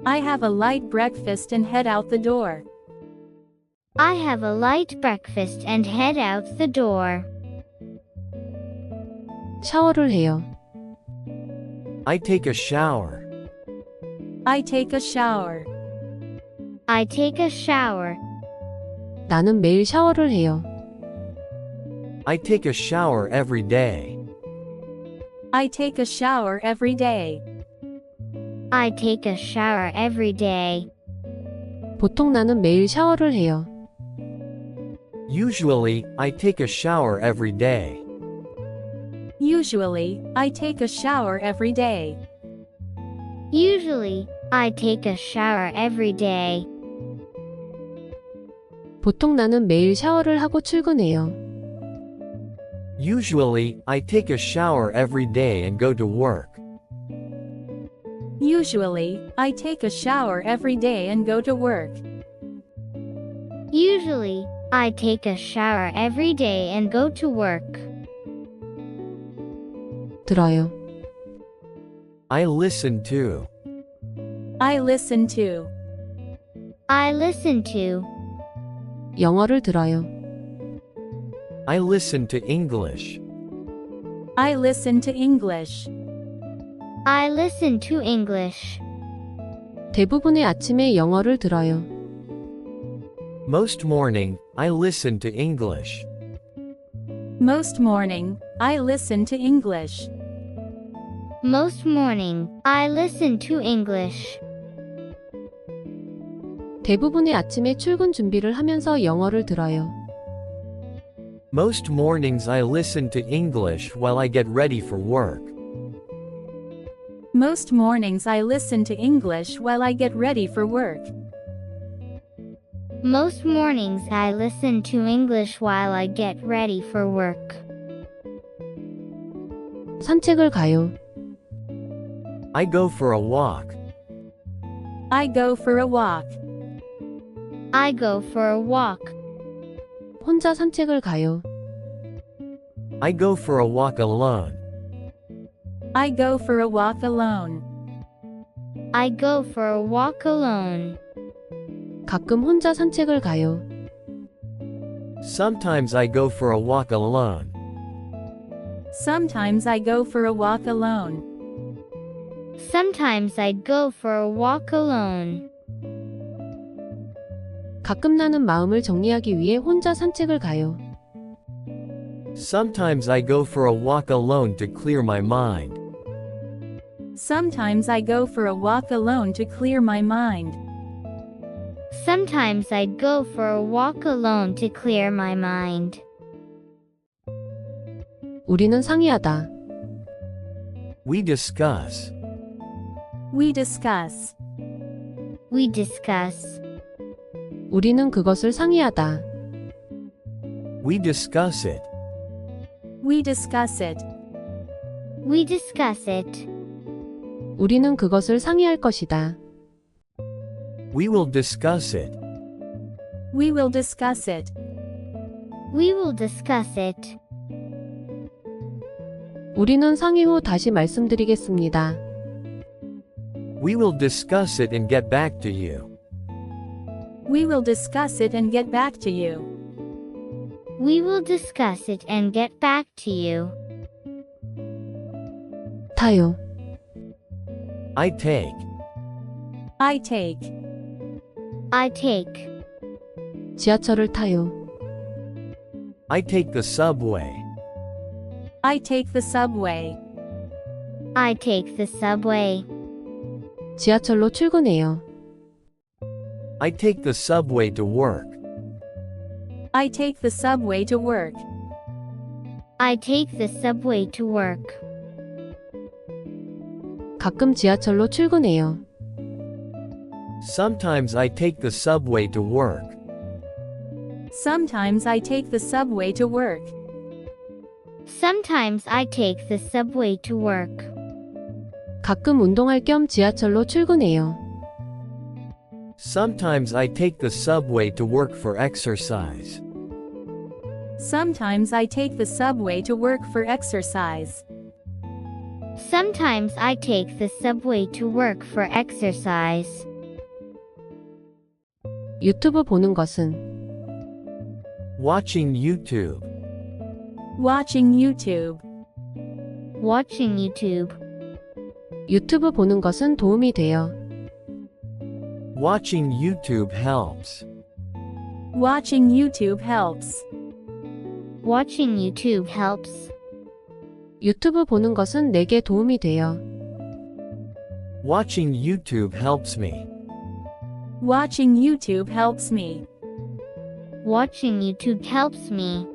D: I have a light breakfast and head out the door.
E: I have a light breakfast and head out the door.
B: 샤워를 해요.
C: I take a shower.
D: I take a shower.
E: I take a shower.
B: 나는 매일 샤워를 해요.
C: I take a shower every day.
D: I take a shower every day.
E: I take a shower every day.
B: 보통 나는 매일 샤워를 해요.
C: Usually, I take a shower every day.
D: Usually, I take a shower every day.
E: Usually, I take a shower every day.
B: 보통 나는 매일 샤워를 하고 출근해요.
C: Usually, I take a shower every day and go to work.
D: Usually, I take a shower every day and go to work.
E: Usually, I take a shower every day and go to work.
B: 들어요.
C: I listen to.
D: I listen to.
E: I listen to.
B: 영어를 들어요.
C: I listen to English.
D: I listen to English.
E: I listen to English.
B: 대부분의 아침에 영어를 들어요.
C: Most morning, I listen to English.
D: Most morning, I listen to English.
E: Most morning, I listen to English.
B: 대부분의 아침에 출근 준비를 하면서 영어를 들어요.
C: Most mornings I listen to English while I get ready for work.
D: Most mornings I listen to English while I get ready for work.
E: Most mornings I listen to English while I get ready for work.
B: 산책을 가요.
C: I go for a walk.
D: I go for a walk.
E: I go for a walk.
B: 혼자 산책을 가요.
C: I go for a walk alone.
D: I go for a walk alone.
E: I go for a walk alone.
B: 가끔 혼자 산책을 가요.
C: Sometimes I go for a walk alone.
D: Sometimes I go for a walk alone.
E: Sometimes I go for a walk alone.
B: 가끔 나는 마음을 정리하기 위해 혼자 산책을 가요.
C: Sometimes I go for a walk alone to clear my mind.
D: Sometimes I go for a walk alone to clear my mind.
E: Sometimes I go for a walk alone to clear my mind.
B: 우리는 상의하다.
C: We discuss.
D: We discuss.
E: We discuss.
B: 우리는 그것을 상의하다.
C: We discuss it.
D: We discuss it.
E: We discuss it.
B: 우리는 그것을 상의할 것이다.
C: We will discuss it.
D: We will discuss it.
E: We will discuss it.
B: 우리는 상의 후 다시 말씀드리겠습니다.
C: We will discuss it and get back to you.
D: We will discuss it and get back to you.
E: We will discuss it and get back to you.
B: 타요.
C: I take.
D: I take.
E: I take.
B: 지하철을 타요.
C: I take the subway.
D: I take the subway.
E: I take the subway.
B: 지하철로 출근해요.
C: I take the subway to work.
D: I take the subway to work.
E: I take the subway to work.
B: 가끔 지하철로 출근해요.
C: Sometimes I take the subway to work.
D: Sometimes I take the subway to work.
E: Sometimes I take the subway to work.
B: 가끔 운동할 겸 지하철로 출근해요.
C: Sometimes I take the subway to work for exercise.
D: Sometimes I take the subway to work for exercise.
E: Sometimes I take the subway to work for exercise.
B: 유튜브 보는 것은
C: Watching YouTube.
D: Watching YouTube.
E: Watching YouTube.
B: 유튜브 보는 것은 도움이 돼요.
C: Watching YouTube helps.
D: Watching YouTube helps.
E: Watching YouTube helps.
B: 유튜브 보는 것은 내게 도움이 돼요.
C: Watching YouTube helps me.
D: Watching YouTube helps me.
E: Watching YouTube helps me.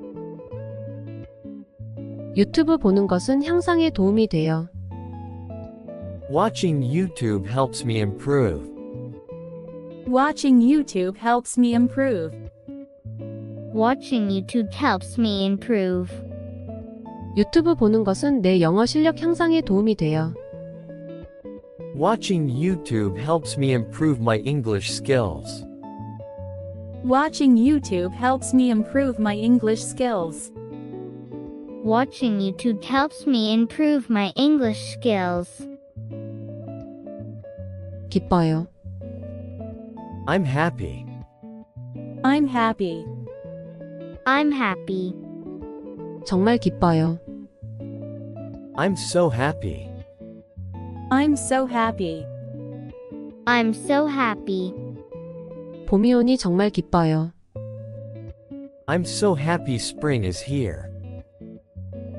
B: 유튜브 보는 것은 향상에 도움이 돼요.
C: Watching YouTube helps me improve.
D: Watching YouTube helps me improve.
E: Watching YouTube helps me improve.
B: 유튜브 보는 것은 내 영어 실력 향상에 도움이 돼요.
C: Watching YouTube helps me improve my English skills.
D: Watching YouTube helps me improve my English skills.
E: Watching YouTube helps me improve my English skills.
B: 기뻐요.
C: I'm happy.
D: I'm happy.
E: I'm happy.
B: 정말 기뻐요.
C: I'm so happy.
D: I'm so happy.
E: I'm so happy.
B: 봄이 오니 정말 기뻐요.
C: I'm so happy spring is here.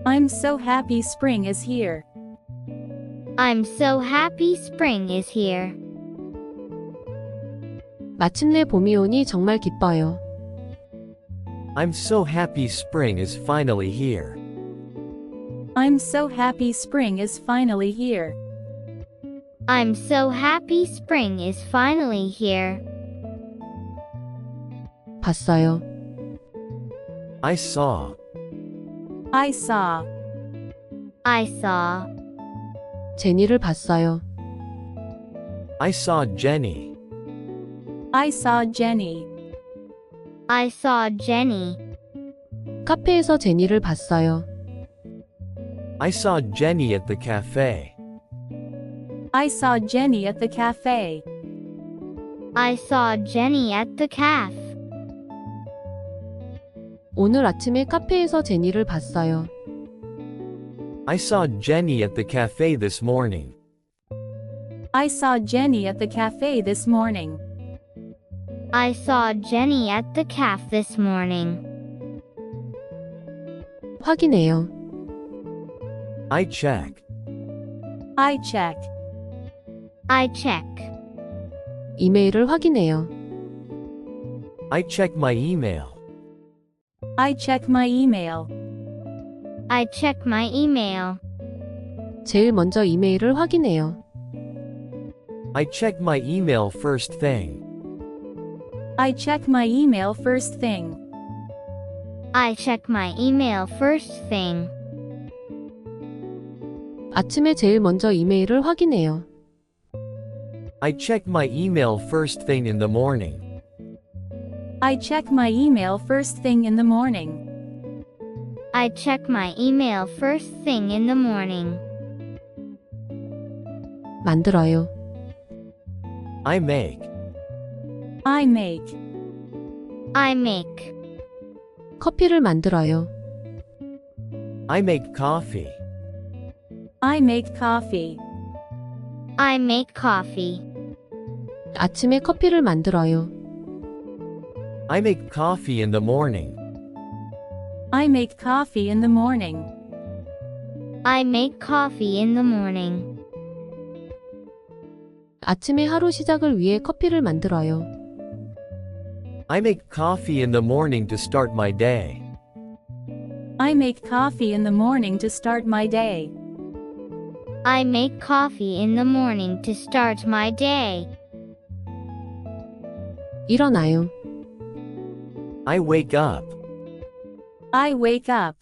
D: I'm so happy spring is here.
E: I'm so happy spring is here.
B: 마침내 봄이 오니 정말 기뻐요.
C: I'm so happy spring is finally here.
D: I'm so happy spring is finally here.
E: I'm so happy spring is finally here.
B: 봤어요.
C: I saw.
D: I saw.
E: I saw.
B: 제니를 봤어요.
C: I saw Jenny.
D: I saw Jenny.
E: I saw Jenny.
B: 카페에서 제니를 봤어요.
C: I saw Jenny at the cafe.
D: I saw Jenny at the cafe.
E: I saw Jenny at the cafe.
B: 오늘 아침에 카페에서 제니를 봤어요.
C: I saw Jenny at the cafe this morning.
D: I saw Jenny at the cafe this morning.
E: I saw Jenny at the cafe this morning.
B: 확인해요.
C: I check.
D: I check.
E: I check.
B: 이메일을 확인해요.
C: I check my email.
D: I check my email.
E: I check my email.
B: 제일 먼저 이메일을 확인해요.
C: I check my email first thing.
D: I check my email first thing.
E: I check my email first thing.
B: 아침에 제일 먼저 이메일을 확인해요.
C: I check my email first thing in the morning.
D: I check my email first thing in the morning.
E: I check my email first thing in the morning.
B: 만들어요.
C: I make.
D: I make.
E: I make.
B: 커피를 만들어요.
C: I make coffee.
D: I make coffee.
E: I make coffee.
B: 아침에 커피를 만들어요.
C: I make coffee in the morning.
D: I make coffee in the morning.
E: I make coffee in the morning.
B: 아침에 하루 시작을 위해 커피를 만들어요.
C: I make coffee in the morning to start my day.
D: I make coffee in the morning to start my day.
E: I make coffee in the morning to start my day.
B: 일어나요.
C: I wake up.
D: I wake up.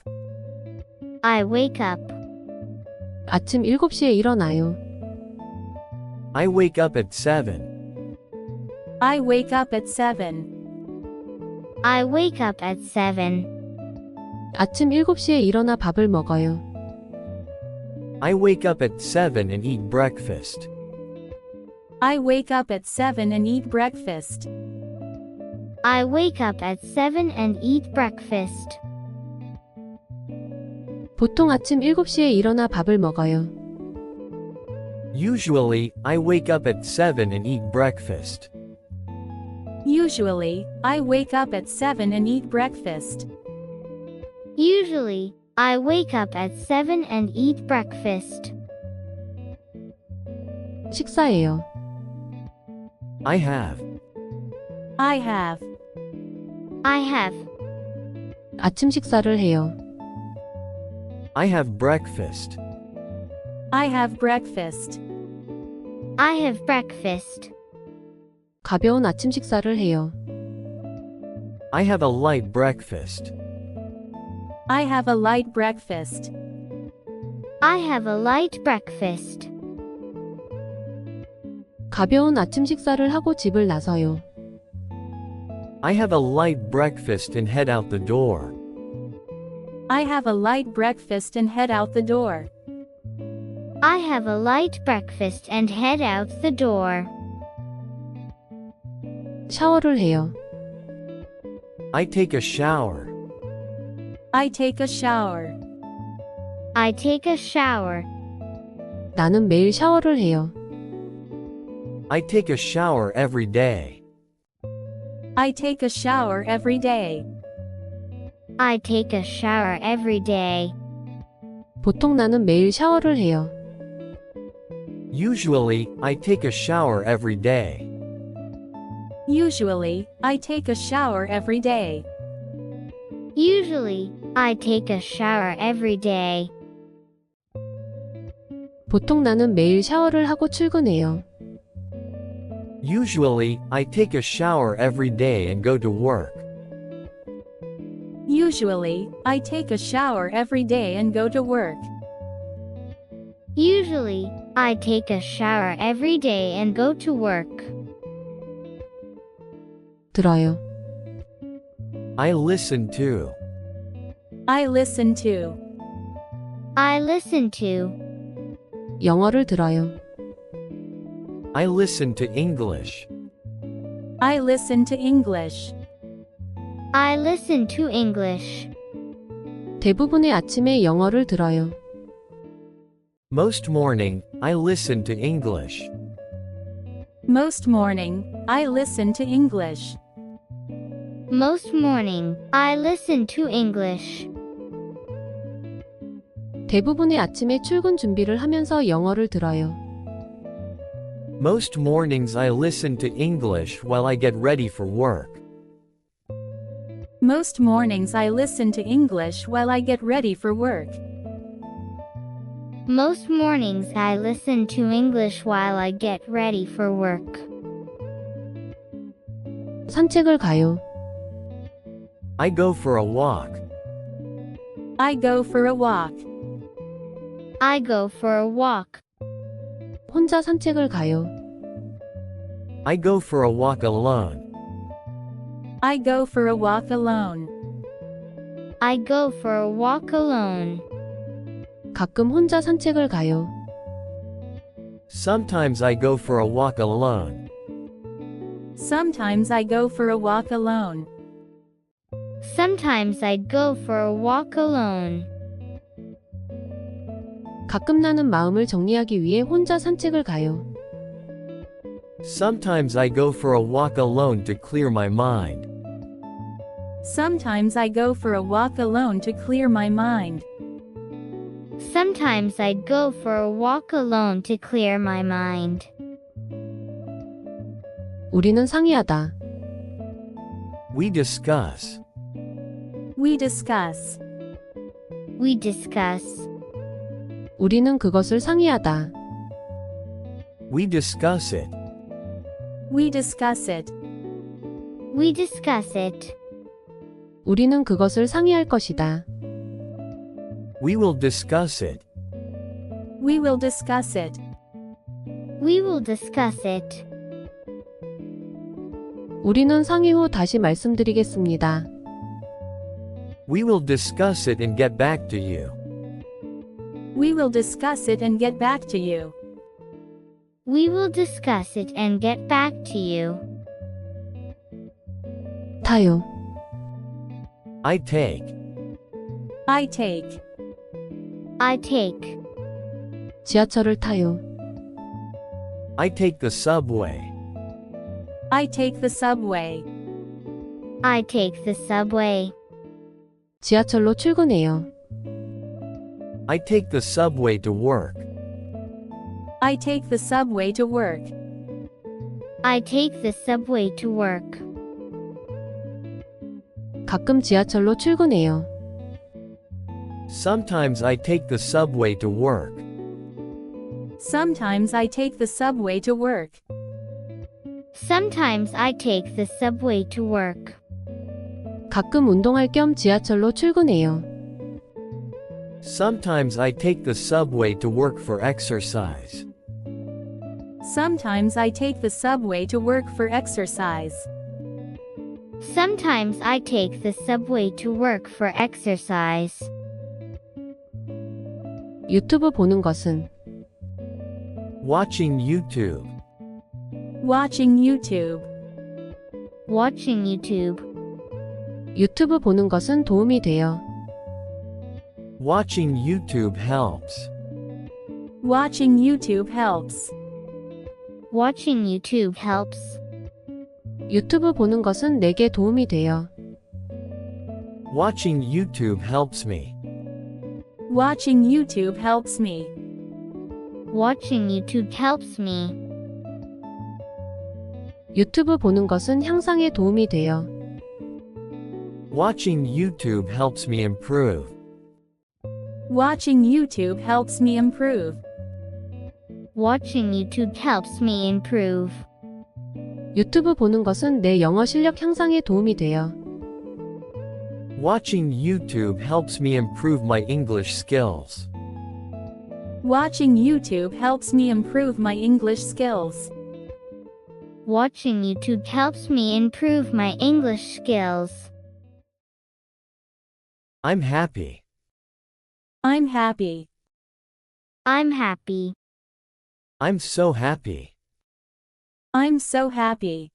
E: I wake up.
B: 아침 7시에 일어나요.
C: I wake up at 7.
D: I wake up at 7.
E: I wake up at 7.
B: 아침 7시에 일어나 밥을 먹어요.
C: I wake up at 7 and eat breakfast.
D: I wake up at 7 and eat breakfast.
E: I wake up at 7 and eat breakfast.
B: 보통 아침 7시에 일어나 밥을 먹어요.
C: Usually, I wake up at 7 and eat breakfast.
D: Usually, I wake up at 7 and eat breakfast.
E: Usually, I wake up at 7 and eat breakfast.
B: 식사해요.
C: I have.
D: I have.
E: I have.
B: 아침 식사를 해요.
C: I have breakfast.
D: I have breakfast.
E: I have breakfast.
B: 가벼운 아침 식사를 해요.
C: I have a light breakfast.
D: I have a light breakfast.
E: I have a light breakfast.
B: 가벼운 아침 식사를 하고 집을 나서요.
C: I have a light breakfast and head out the door.
D: I have a light breakfast and head out the door.
E: I have a light breakfast and head out the door.
B: 샤워를 해요.
C: I take a shower.
D: I take a shower.
E: I take a shower.
B: 나는 매일 샤워를 해요.
C: I take a shower every day.
D: I take a shower every day.
E: I take a shower every day.
B: 보통 나는 매일 샤워를 해요.
C: Usually, I take a shower every day.
D: Usually, I take a shower every day.
E: Usually, I take a shower every day.
B: 보통 나는 매일 샤워를 하고 출근해요.
C: Usually, I take a shower every day and go to work.
D: Usually, I take a shower every day and go to work.
E: Usually, I take a shower every day and go to work.
B: 들어요.
C: I listen to.
D: I listen to.
E: I listen to.
B: 영어를 들어요.
C: I listen to English.
D: I listen to English.
E: I listen to English.
B: 대부분의 아침에 영어를 들어요.
C: Most morning, I listen to English.
D: Most morning, I listen to English.
E: Most morning, I listen to English.
B: 대부분의 아침에 출근 준비를 하면서 영어를 들어요.
C: Most mornings I listen to English while I get ready for work.
D: Most mornings I listen to English while I get ready for work.
E: Most mornings I listen to English while I get ready for work.
B: 산책을 가요.
C: I go for a walk.
D: I go for a walk.
E: I go for a walk.
B: 혼자 산책을 가요.
C: I go for a walk alone.
D: I go for a walk alone.
E: I go for a walk alone.
B: 가끔 혼자 산책을 가요.
C: Sometimes I go for a walk alone.
D: Sometimes I go for a walk alone.
E: Sometimes I go for a walk alone.
B: 가끔 나는 마음을 정리하기 위해 혼자 산책을 가요.
C: Sometimes I go for a walk alone to clear my mind.
D: Sometimes I go for a walk alone to clear my mind.
E: Sometimes I go for a walk alone to clear my mind.
B: 우리는 상의하다.
C: We discuss.
D: We discuss.
E: We discuss.
B: 우리는 그것을 상의하다.
C: We discuss it.
D: We discuss it.
E: We discuss it.
B: 우리는 그것을 상의할 것이다.
C: We will discuss it.
D: We will discuss it.
E: We will discuss it.
B: 우리는 상의 후 다시 말씀드리겠습니다.
C: We will discuss it and get back to you.
D: We will discuss it and get back to you.
E: We will discuss it and get back to you.
B: 타요.
C: I take.
D: I take.
E: I take.
B: 지하철을 타요.
C: I take the subway.
D: I take the subway.
E: I take the subway.
B: 지하철로 출근해요.
C: I take the subway to work.
D: I take the subway to work.
E: I take the subway to work.
B: 가끔 지하철로 출근해요.
C: Sometimes I take the subway to work.
D: Sometimes I take the subway to work.
E: Sometimes I take the subway to work.
B: 가끔 운동할 겸 지하철로 출근해요.
C: Sometimes I take the subway to work for exercise.
D: Sometimes I take the subway to work for exercise.
E: Sometimes I take the subway to work for exercise.
B: 유튜브 보는 것은
C: Watching YouTube.
D: Watching YouTube.
E: Watching YouTube.
B: 유튜브 보는 것은 도움이 돼요.
C: Watching YouTube helps.
D: Watching YouTube helps.
E: Watching YouTube helps.
B: 유튜브 보는 것은 내게 도움이 돼요.
C: Watching YouTube helps me.
D: Watching YouTube helps me.
E: Watching YouTube helps me.
B: 유튜브 보는 것은 향상에 도움이 돼요.
C: Watching YouTube helps me improve.
D: Watching YouTube helps me improve.
E: Watching YouTube helps me improve.
B: 유튜브 보는 것은 내 영어 실력 향상에 도움이 돼요.
C: Watching YouTube helps me improve my English skills.
D: Watching YouTube helps me improve my English skills.
E: Watching YouTube helps me improve my English skills.
C: I'm happy.
D: I'm happy.
E: I'm happy.
C: I'm so happy.
D: I'm so happy.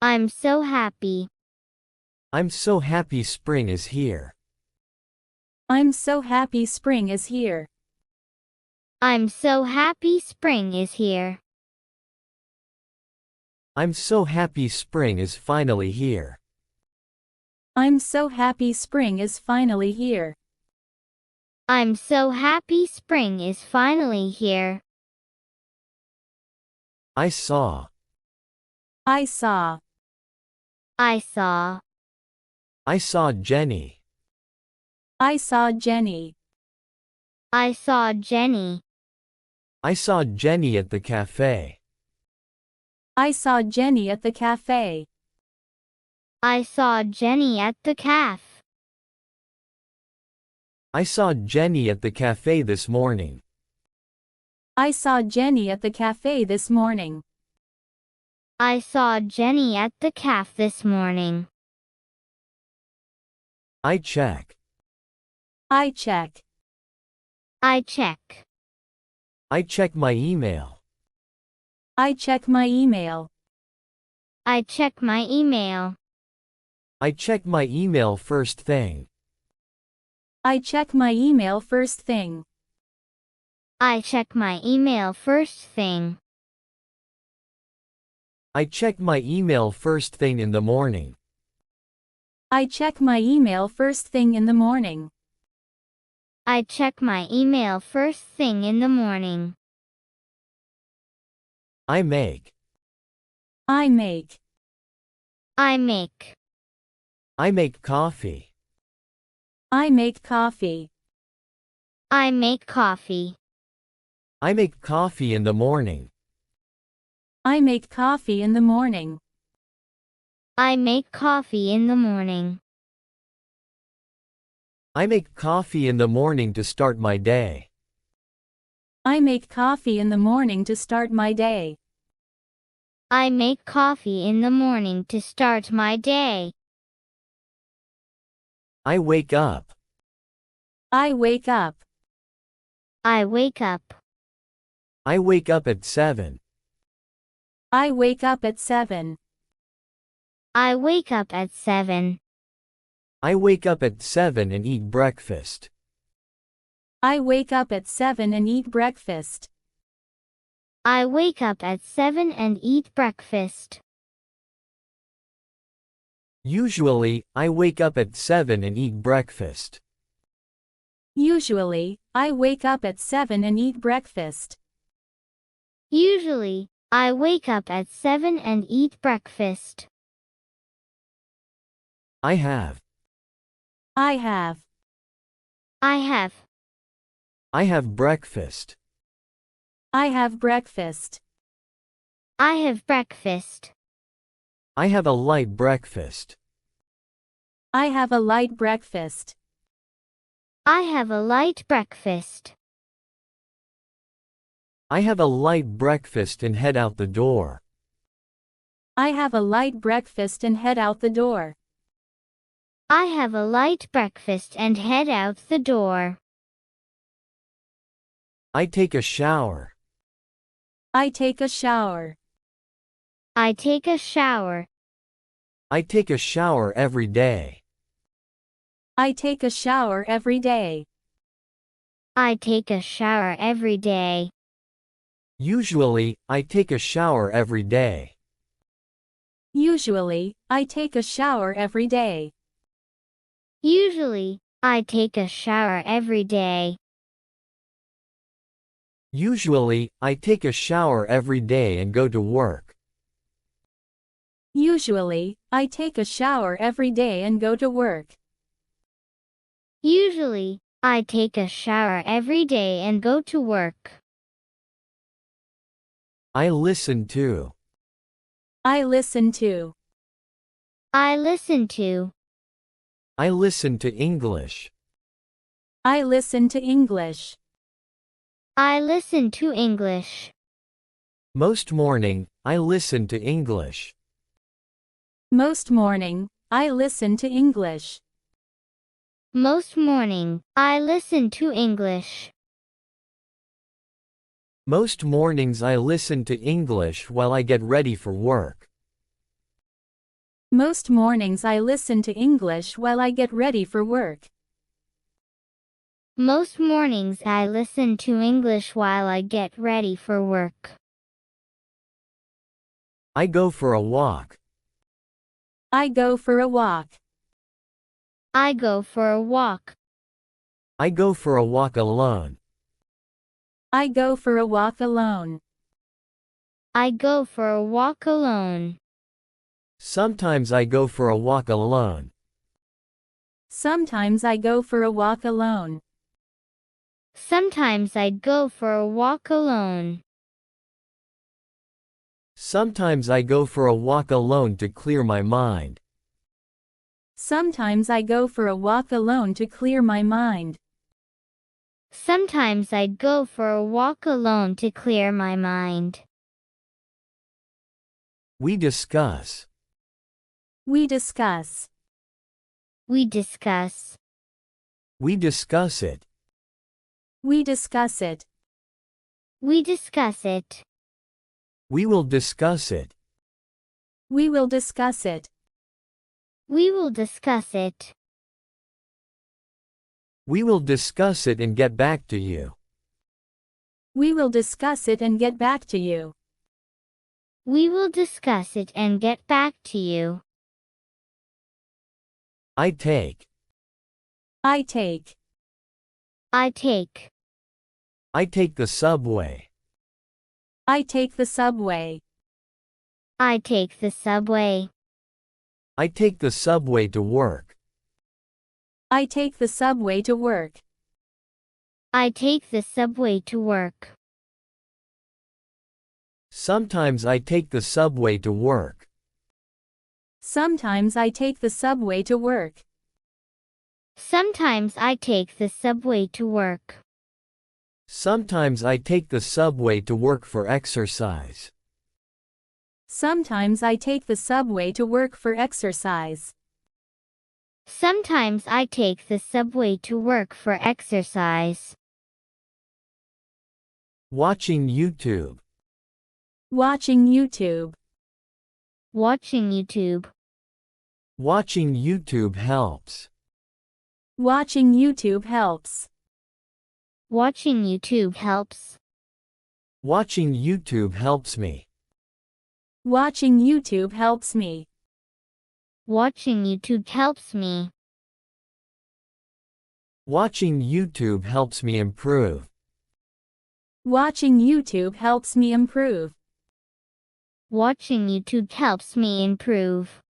E: I'm so happy.
C: I'm so happy spring is here.
D: I'm so happy spring is here.
E: I'm so happy spring is here.
C: I'm so happy spring is finally here.
D: I'm so happy spring is finally here.
E: I'm so happy spring is finally here.
C: I saw.
D: I saw.
E: I saw.
C: I saw Jenny.
D: I saw Jenny.
E: I saw Jenny.
C: I saw Jenny at the cafe.
D: I saw Jenny at the cafe.
E: I saw Jenny at the cafe.
C: I saw Jenny at the cafe this morning.
D: I saw Jenny at the cafe this morning.
E: I saw Jenny at the cafe this morning.
C: I check.
D: I check.
E: I check.
C: I check my email.
D: I check my email.
E: I check my email.
C: I check my email first thing.
D: I check my email first thing.
E: I check my email first thing.
C: I check my email first thing in the morning.
D: I check my email first thing in the morning.
E: I check my email first thing in the morning.
C: I make.
D: I make.
E: I make.
C: I make coffee.
D: I make coffee.
E: I make coffee.
C: I make coffee in the morning.
D: I make coffee in the morning.
E: I make coffee in the morning.
C: I make coffee in the morning to start my day.
D: I make coffee in the morning to start my day.
E: I make coffee in the morning to start my day.
C: I wake up.
D: I wake up.
E: I wake up.
C: I wake up at 7.
D: I wake up at 7.
E: I wake up at 7.
C: I wake up at 7 and eat breakfast.
D: I wake up at 7 and eat breakfast.
E: I wake up at 7 and eat breakfast.
C: Usually, I wake up at 7 and eat breakfast.
D: Usually, I wake up at 7 and eat breakfast.
E: Usually, I wake up at 7 and eat breakfast.
C: I have.
D: I have.
E: I have.
C: I have breakfast.
D: I have breakfast.
E: I have breakfast.
C: I have a light breakfast.
D: I have a light breakfast.
E: I have a light breakfast.
C: I have a light breakfast and head out the door.
D: I have a light breakfast and head out the door.
E: I have a light breakfast and head out the door.
C: I take a shower.
D: I take a shower.
E: I take a shower.
C: I take a shower every day.
D: I take a shower every day.
E: I take a shower every day.
C: Usually, I take a shower every day.
D: Usually, I take a shower every day.
E: Usually, I take a shower every day.
C: Usually, I take a shower every day and go to work.
D: Usually, I take a shower every day and go to work.
E: Usually, I take a shower every day and go to work.
C: I listen to.
D: I listen to.
E: I listen to.
C: I listen to English.
D: I listen to English.
E: I listen to English.
C: Most morning, I listen to English.
D: Most morning, I listen to English.
E: Most morning, I listen to English.
C: Most mornings I listen to English while I get ready for work.
D: Most mornings I listen to English while I get ready for work.
E: Most mornings I listen to English while I get ready for work.
C: I go for a walk.
D: I go for a walk.
E: I go for a walk.
C: I go for a walk alone.
D: I go for a walk alone.
E: I go for a walk alone.
C: Sometimes I go for a walk alone.
D: Sometimes I go for a walk alone.
E: Sometimes I go for a walk alone.
C: Sometimes I go for a walk alone to clear my mind.
D: Sometimes I go for a walk alone to clear my mind.
E: Sometimes I go for a walk alone to clear my mind.
C: We discuss.
D: We discuss.
E: We discuss.
C: We discuss it.
D: We discuss it.
E: We discuss it.
C: We will discuss it.
D: We will discuss it.
E: We will discuss it.
C: We will discuss it and get back to you.
D: We will discuss it and get back to you.
E: We will discuss it and get back to you.
C: I take.
D: I take.
E: I take.
C: I take the subway.
D: I take the subway.
E: I take the subway.
C: I take the subway to work.
D: I take the subway to work.
E: I take the subway to work.
C: Sometimes I take the subway to work.
D: Sometimes I take the subway to work.
E: Sometimes I take the subway to work.
C: Sometimes I take the subway to work for exercise.
D: Sometimes I take the subway to work for exercise.
E: Sometimes I take the subway to work for exercise.
C: Watching YouTube.
D: Watching YouTube.
E: Watching YouTube.
C: Watching YouTube helps.
D: Watching YouTube helps.
E: Watching YouTube helps.
C: Watching YouTube helps me.
D: Watching YouTube helps me.
E: Watching YouTube helps me.
C: Watching YouTube helps me improve.
D: Watching YouTube helps me improve.
E: Watching YouTube helps me improve.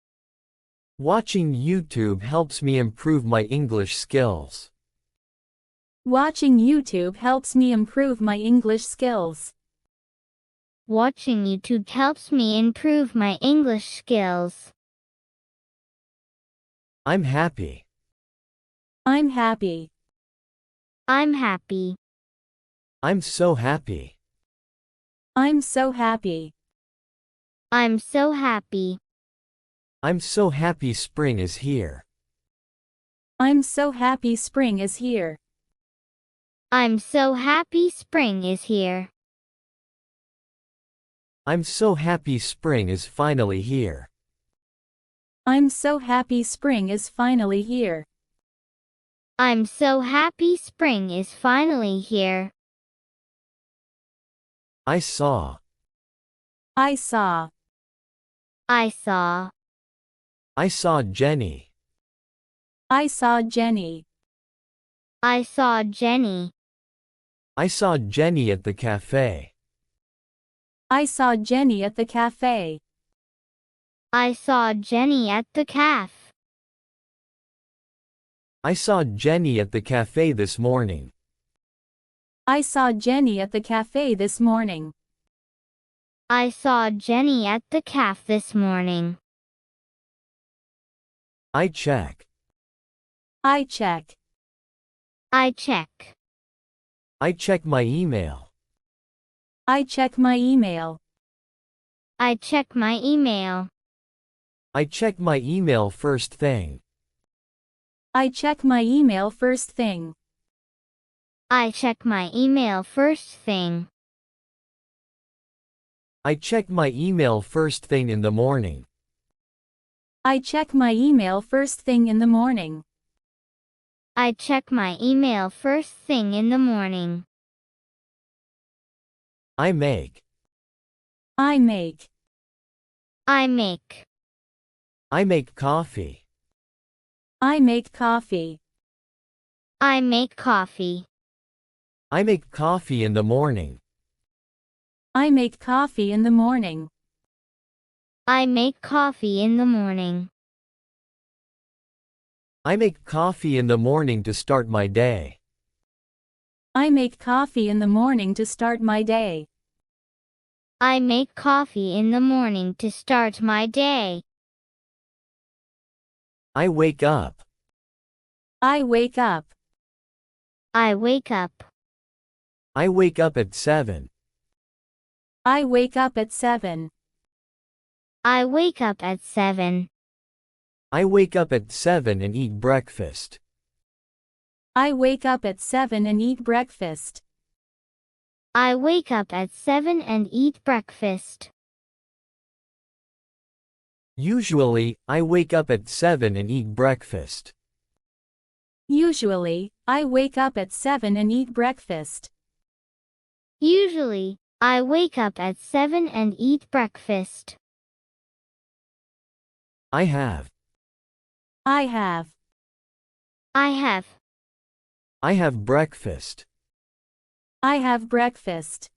C: Watching YouTube helps me improve my English skills.
D: Watching YouTube helps me improve my English skills.
E: Watching YouTube helps me improve my English skills.
C: I'm happy.
D: I'm happy.
E: I'm happy.
C: I'm so happy.
D: I'm so happy.
E: I'm so happy.
C: I'm so happy spring is here.
D: I'm so happy spring is here.
E: I'm so happy spring is here.
C: I'm so happy spring is finally here.
D: I'm so happy spring is finally here.
E: I'm so happy spring is finally here.
C: I saw.
D: I saw.
E: I saw.
C: I saw Jenny.
D: I saw Jenny.
E: I saw Jenny.
C: I saw Jenny at the cafe.
D: I saw Jenny at the cafe.
E: I saw Jenny at the cafe.
C: I saw Jenny at the cafe this morning.
D: I saw Jenny at the cafe this morning.
E: I saw Jenny at the cafe this morning.
C: I check.
D: I check.
E: I check.
C: I check my email.
D: I check my email.
E: I check my email.
C: I check my email first thing.
D: I check my email first thing.
E: I check my email first thing.
C: I check my email first thing in the morning.
D: I check my email first thing in the morning.
E: I check my email first thing in the morning.
C: I make.
D: I make.
E: I make.
C: I make coffee.
D: I make coffee.
E: I make coffee.
C: I make coffee in the morning.
D: I make coffee in the morning.
E: I make coffee in the morning.
C: I make coffee in the morning to start my day.
D: I make coffee in the morning to start my day.
E: I make coffee in the morning to start my day.
C: I wake up.
D: I wake up.
E: I wake up.
C: I wake up at 7.
D: I wake up at 7.
E: I wake up at 7.
C: I wake up at 7 and eat breakfast.
D: I wake up at 7 and eat breakfast.
E: I wake up at 7 and eat breakfast.
C: Usually, I wake up at 7 and eat breakfast.
D: Usually, I wake up at 7 and eat breakfast.
E: Usually, I wake up at 7 and eat breakfast.
C: I have.
D: I have.
E: I have.
C: I have breakfast.
D: I have breakfast.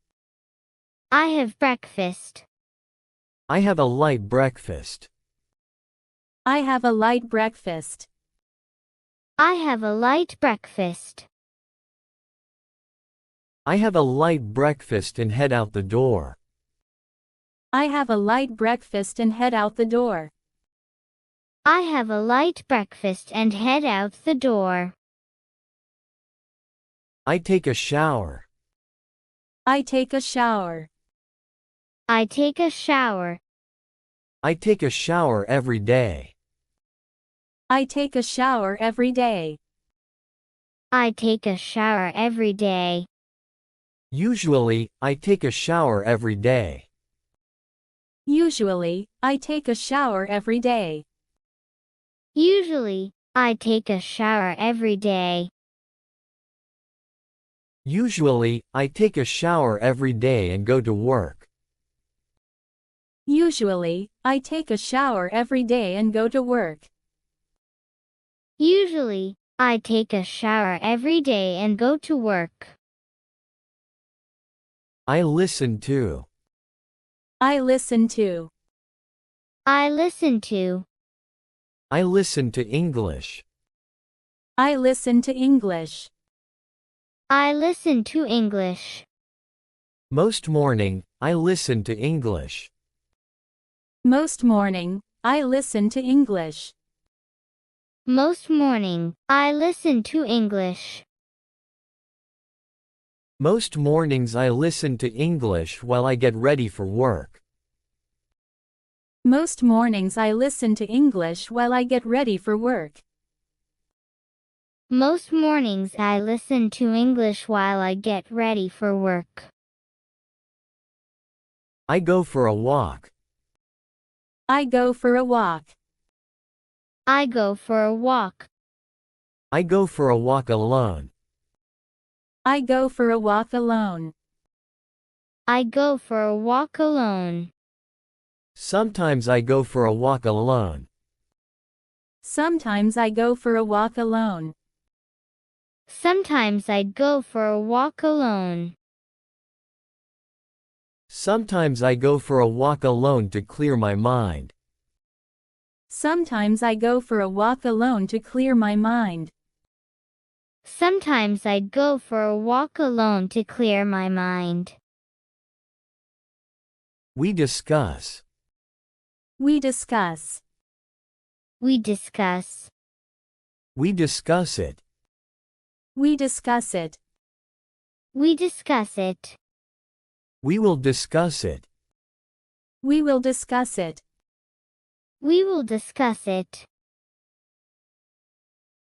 E: I have breakfast.
C: I have a light breakfast.
D: I have a light breakfast.
E: I have a light breakfast.
C: I have a light breakfast and head out the door.
D: I have a light breakfast and head out the door.
E: I have a light breakfast and head out the door.
C: I take a shower.
D: I take a shower.
E: I take a shower.
C: I take a shower every day.
D: I take a shower every day.
E: I take a shower every day.
C: Usually, I take a shower every day.
D: Usually, I take a shower every day.
E: Usually, I take a shower every day.
C: Usually, I take a shower every day and go to work.
D: Usually, I take a shower every day and go to work.
E: Usually, I take a shower every day and go to work.
C: I listen to.
D: I listen to.
E: I listen to.
C: I listen to English.
D: I listen to English.
E: I listen to English.
C: Most morning, I listen to English.
D: Most morning, I listen to English.
E: Most morning, I listen to English.
C: Most mornings I listen to English while I get ready for work.
D: Most mornings I listen to English while I get ready for work.
E: Most mornings I listen to English while I get ready for work.
C: I go for a walk.
D: I go for a walk.
E: I go for a walk.
C: I go for a walk alone.
D: I go for a walk alone.
E: I go for a walk alone.
C: Sometimes I go for a walk alone.
D: Sometimes I go for a walk alone.
E: Sometimes I'd go for a walk alone.
C: Sometimes I go for a walk alone to clear my mind.
D: Sometimes I go for a walk alone to clear my mind.
E: Sometimes I'd go for a walk alone to clear my mind.
C: We discuss.
D: We discuss.
E: We discuss.
C: We discuss it.
D: We discuss it.
E: We discuss it.
C: We will discuss it.
D: We will discuss it.
E: We will discuss it.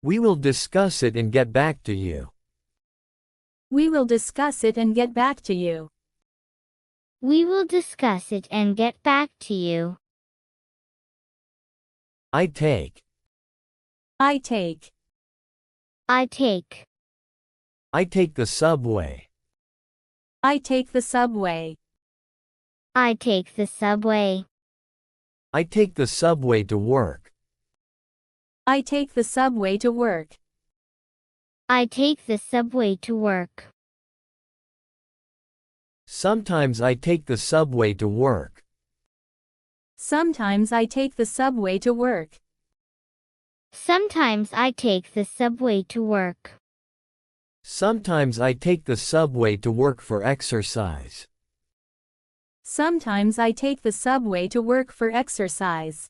C: We will discuss it and get back to you.
D: We will discuss it and get back to you.
E: We will discuss it and get back to you.
C: I take.
D: I take.
E: I take.
C: I take the subway.
D: I take the subway.
E: I take the subway.
C: I take the subway to work.
D: I take the subway to work.
E: I take the subway to work.
C: Sometimes I take the subway to work.
D: Sometimes I take the subway to work.
E: Sometimes I take the subway to work.
C: Sometimes I take the subway to work for exercise.
D: Sometimes I take the subway to work for exercise.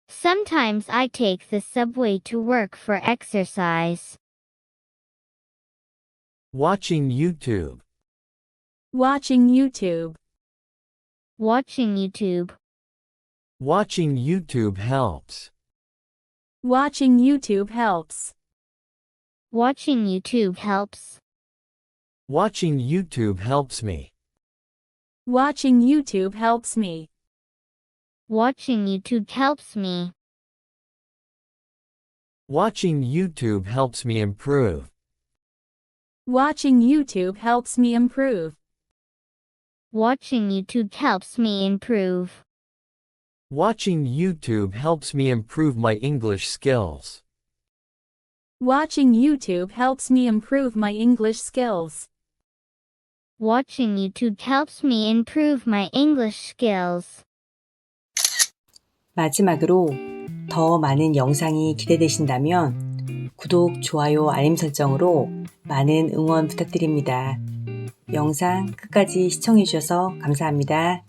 E: Sometimes I take the subway to work for exercise.
C: Watching YouTube.
D: Watching YouTube.
E: Watching YouTube.
C: Watching YouTube helps.
D: Watching YouTube helps.
E: Watching YouTube helps.
C: Watching YouTube helps me.
D: Watching YouTube helps me.
E: Watching YouTube helps me.
C: Watching YouTube helps me improve.
D: Watching YouTube helps me improve.
E: Watching YouTube helps me improve.
C: Watching YouTube helps me improve my English skills.
D: Watching YouTube helps me improve my English skills.
E: Watching YouTube helps me improve my English skills.
A: 마지막으로 더 많은 영상이 기대되신다면 구독, 좋아요, 알림 설정으로 많은 응원 부탁드립니다. 영상 끝까지 시청해주셔서 감사합니다.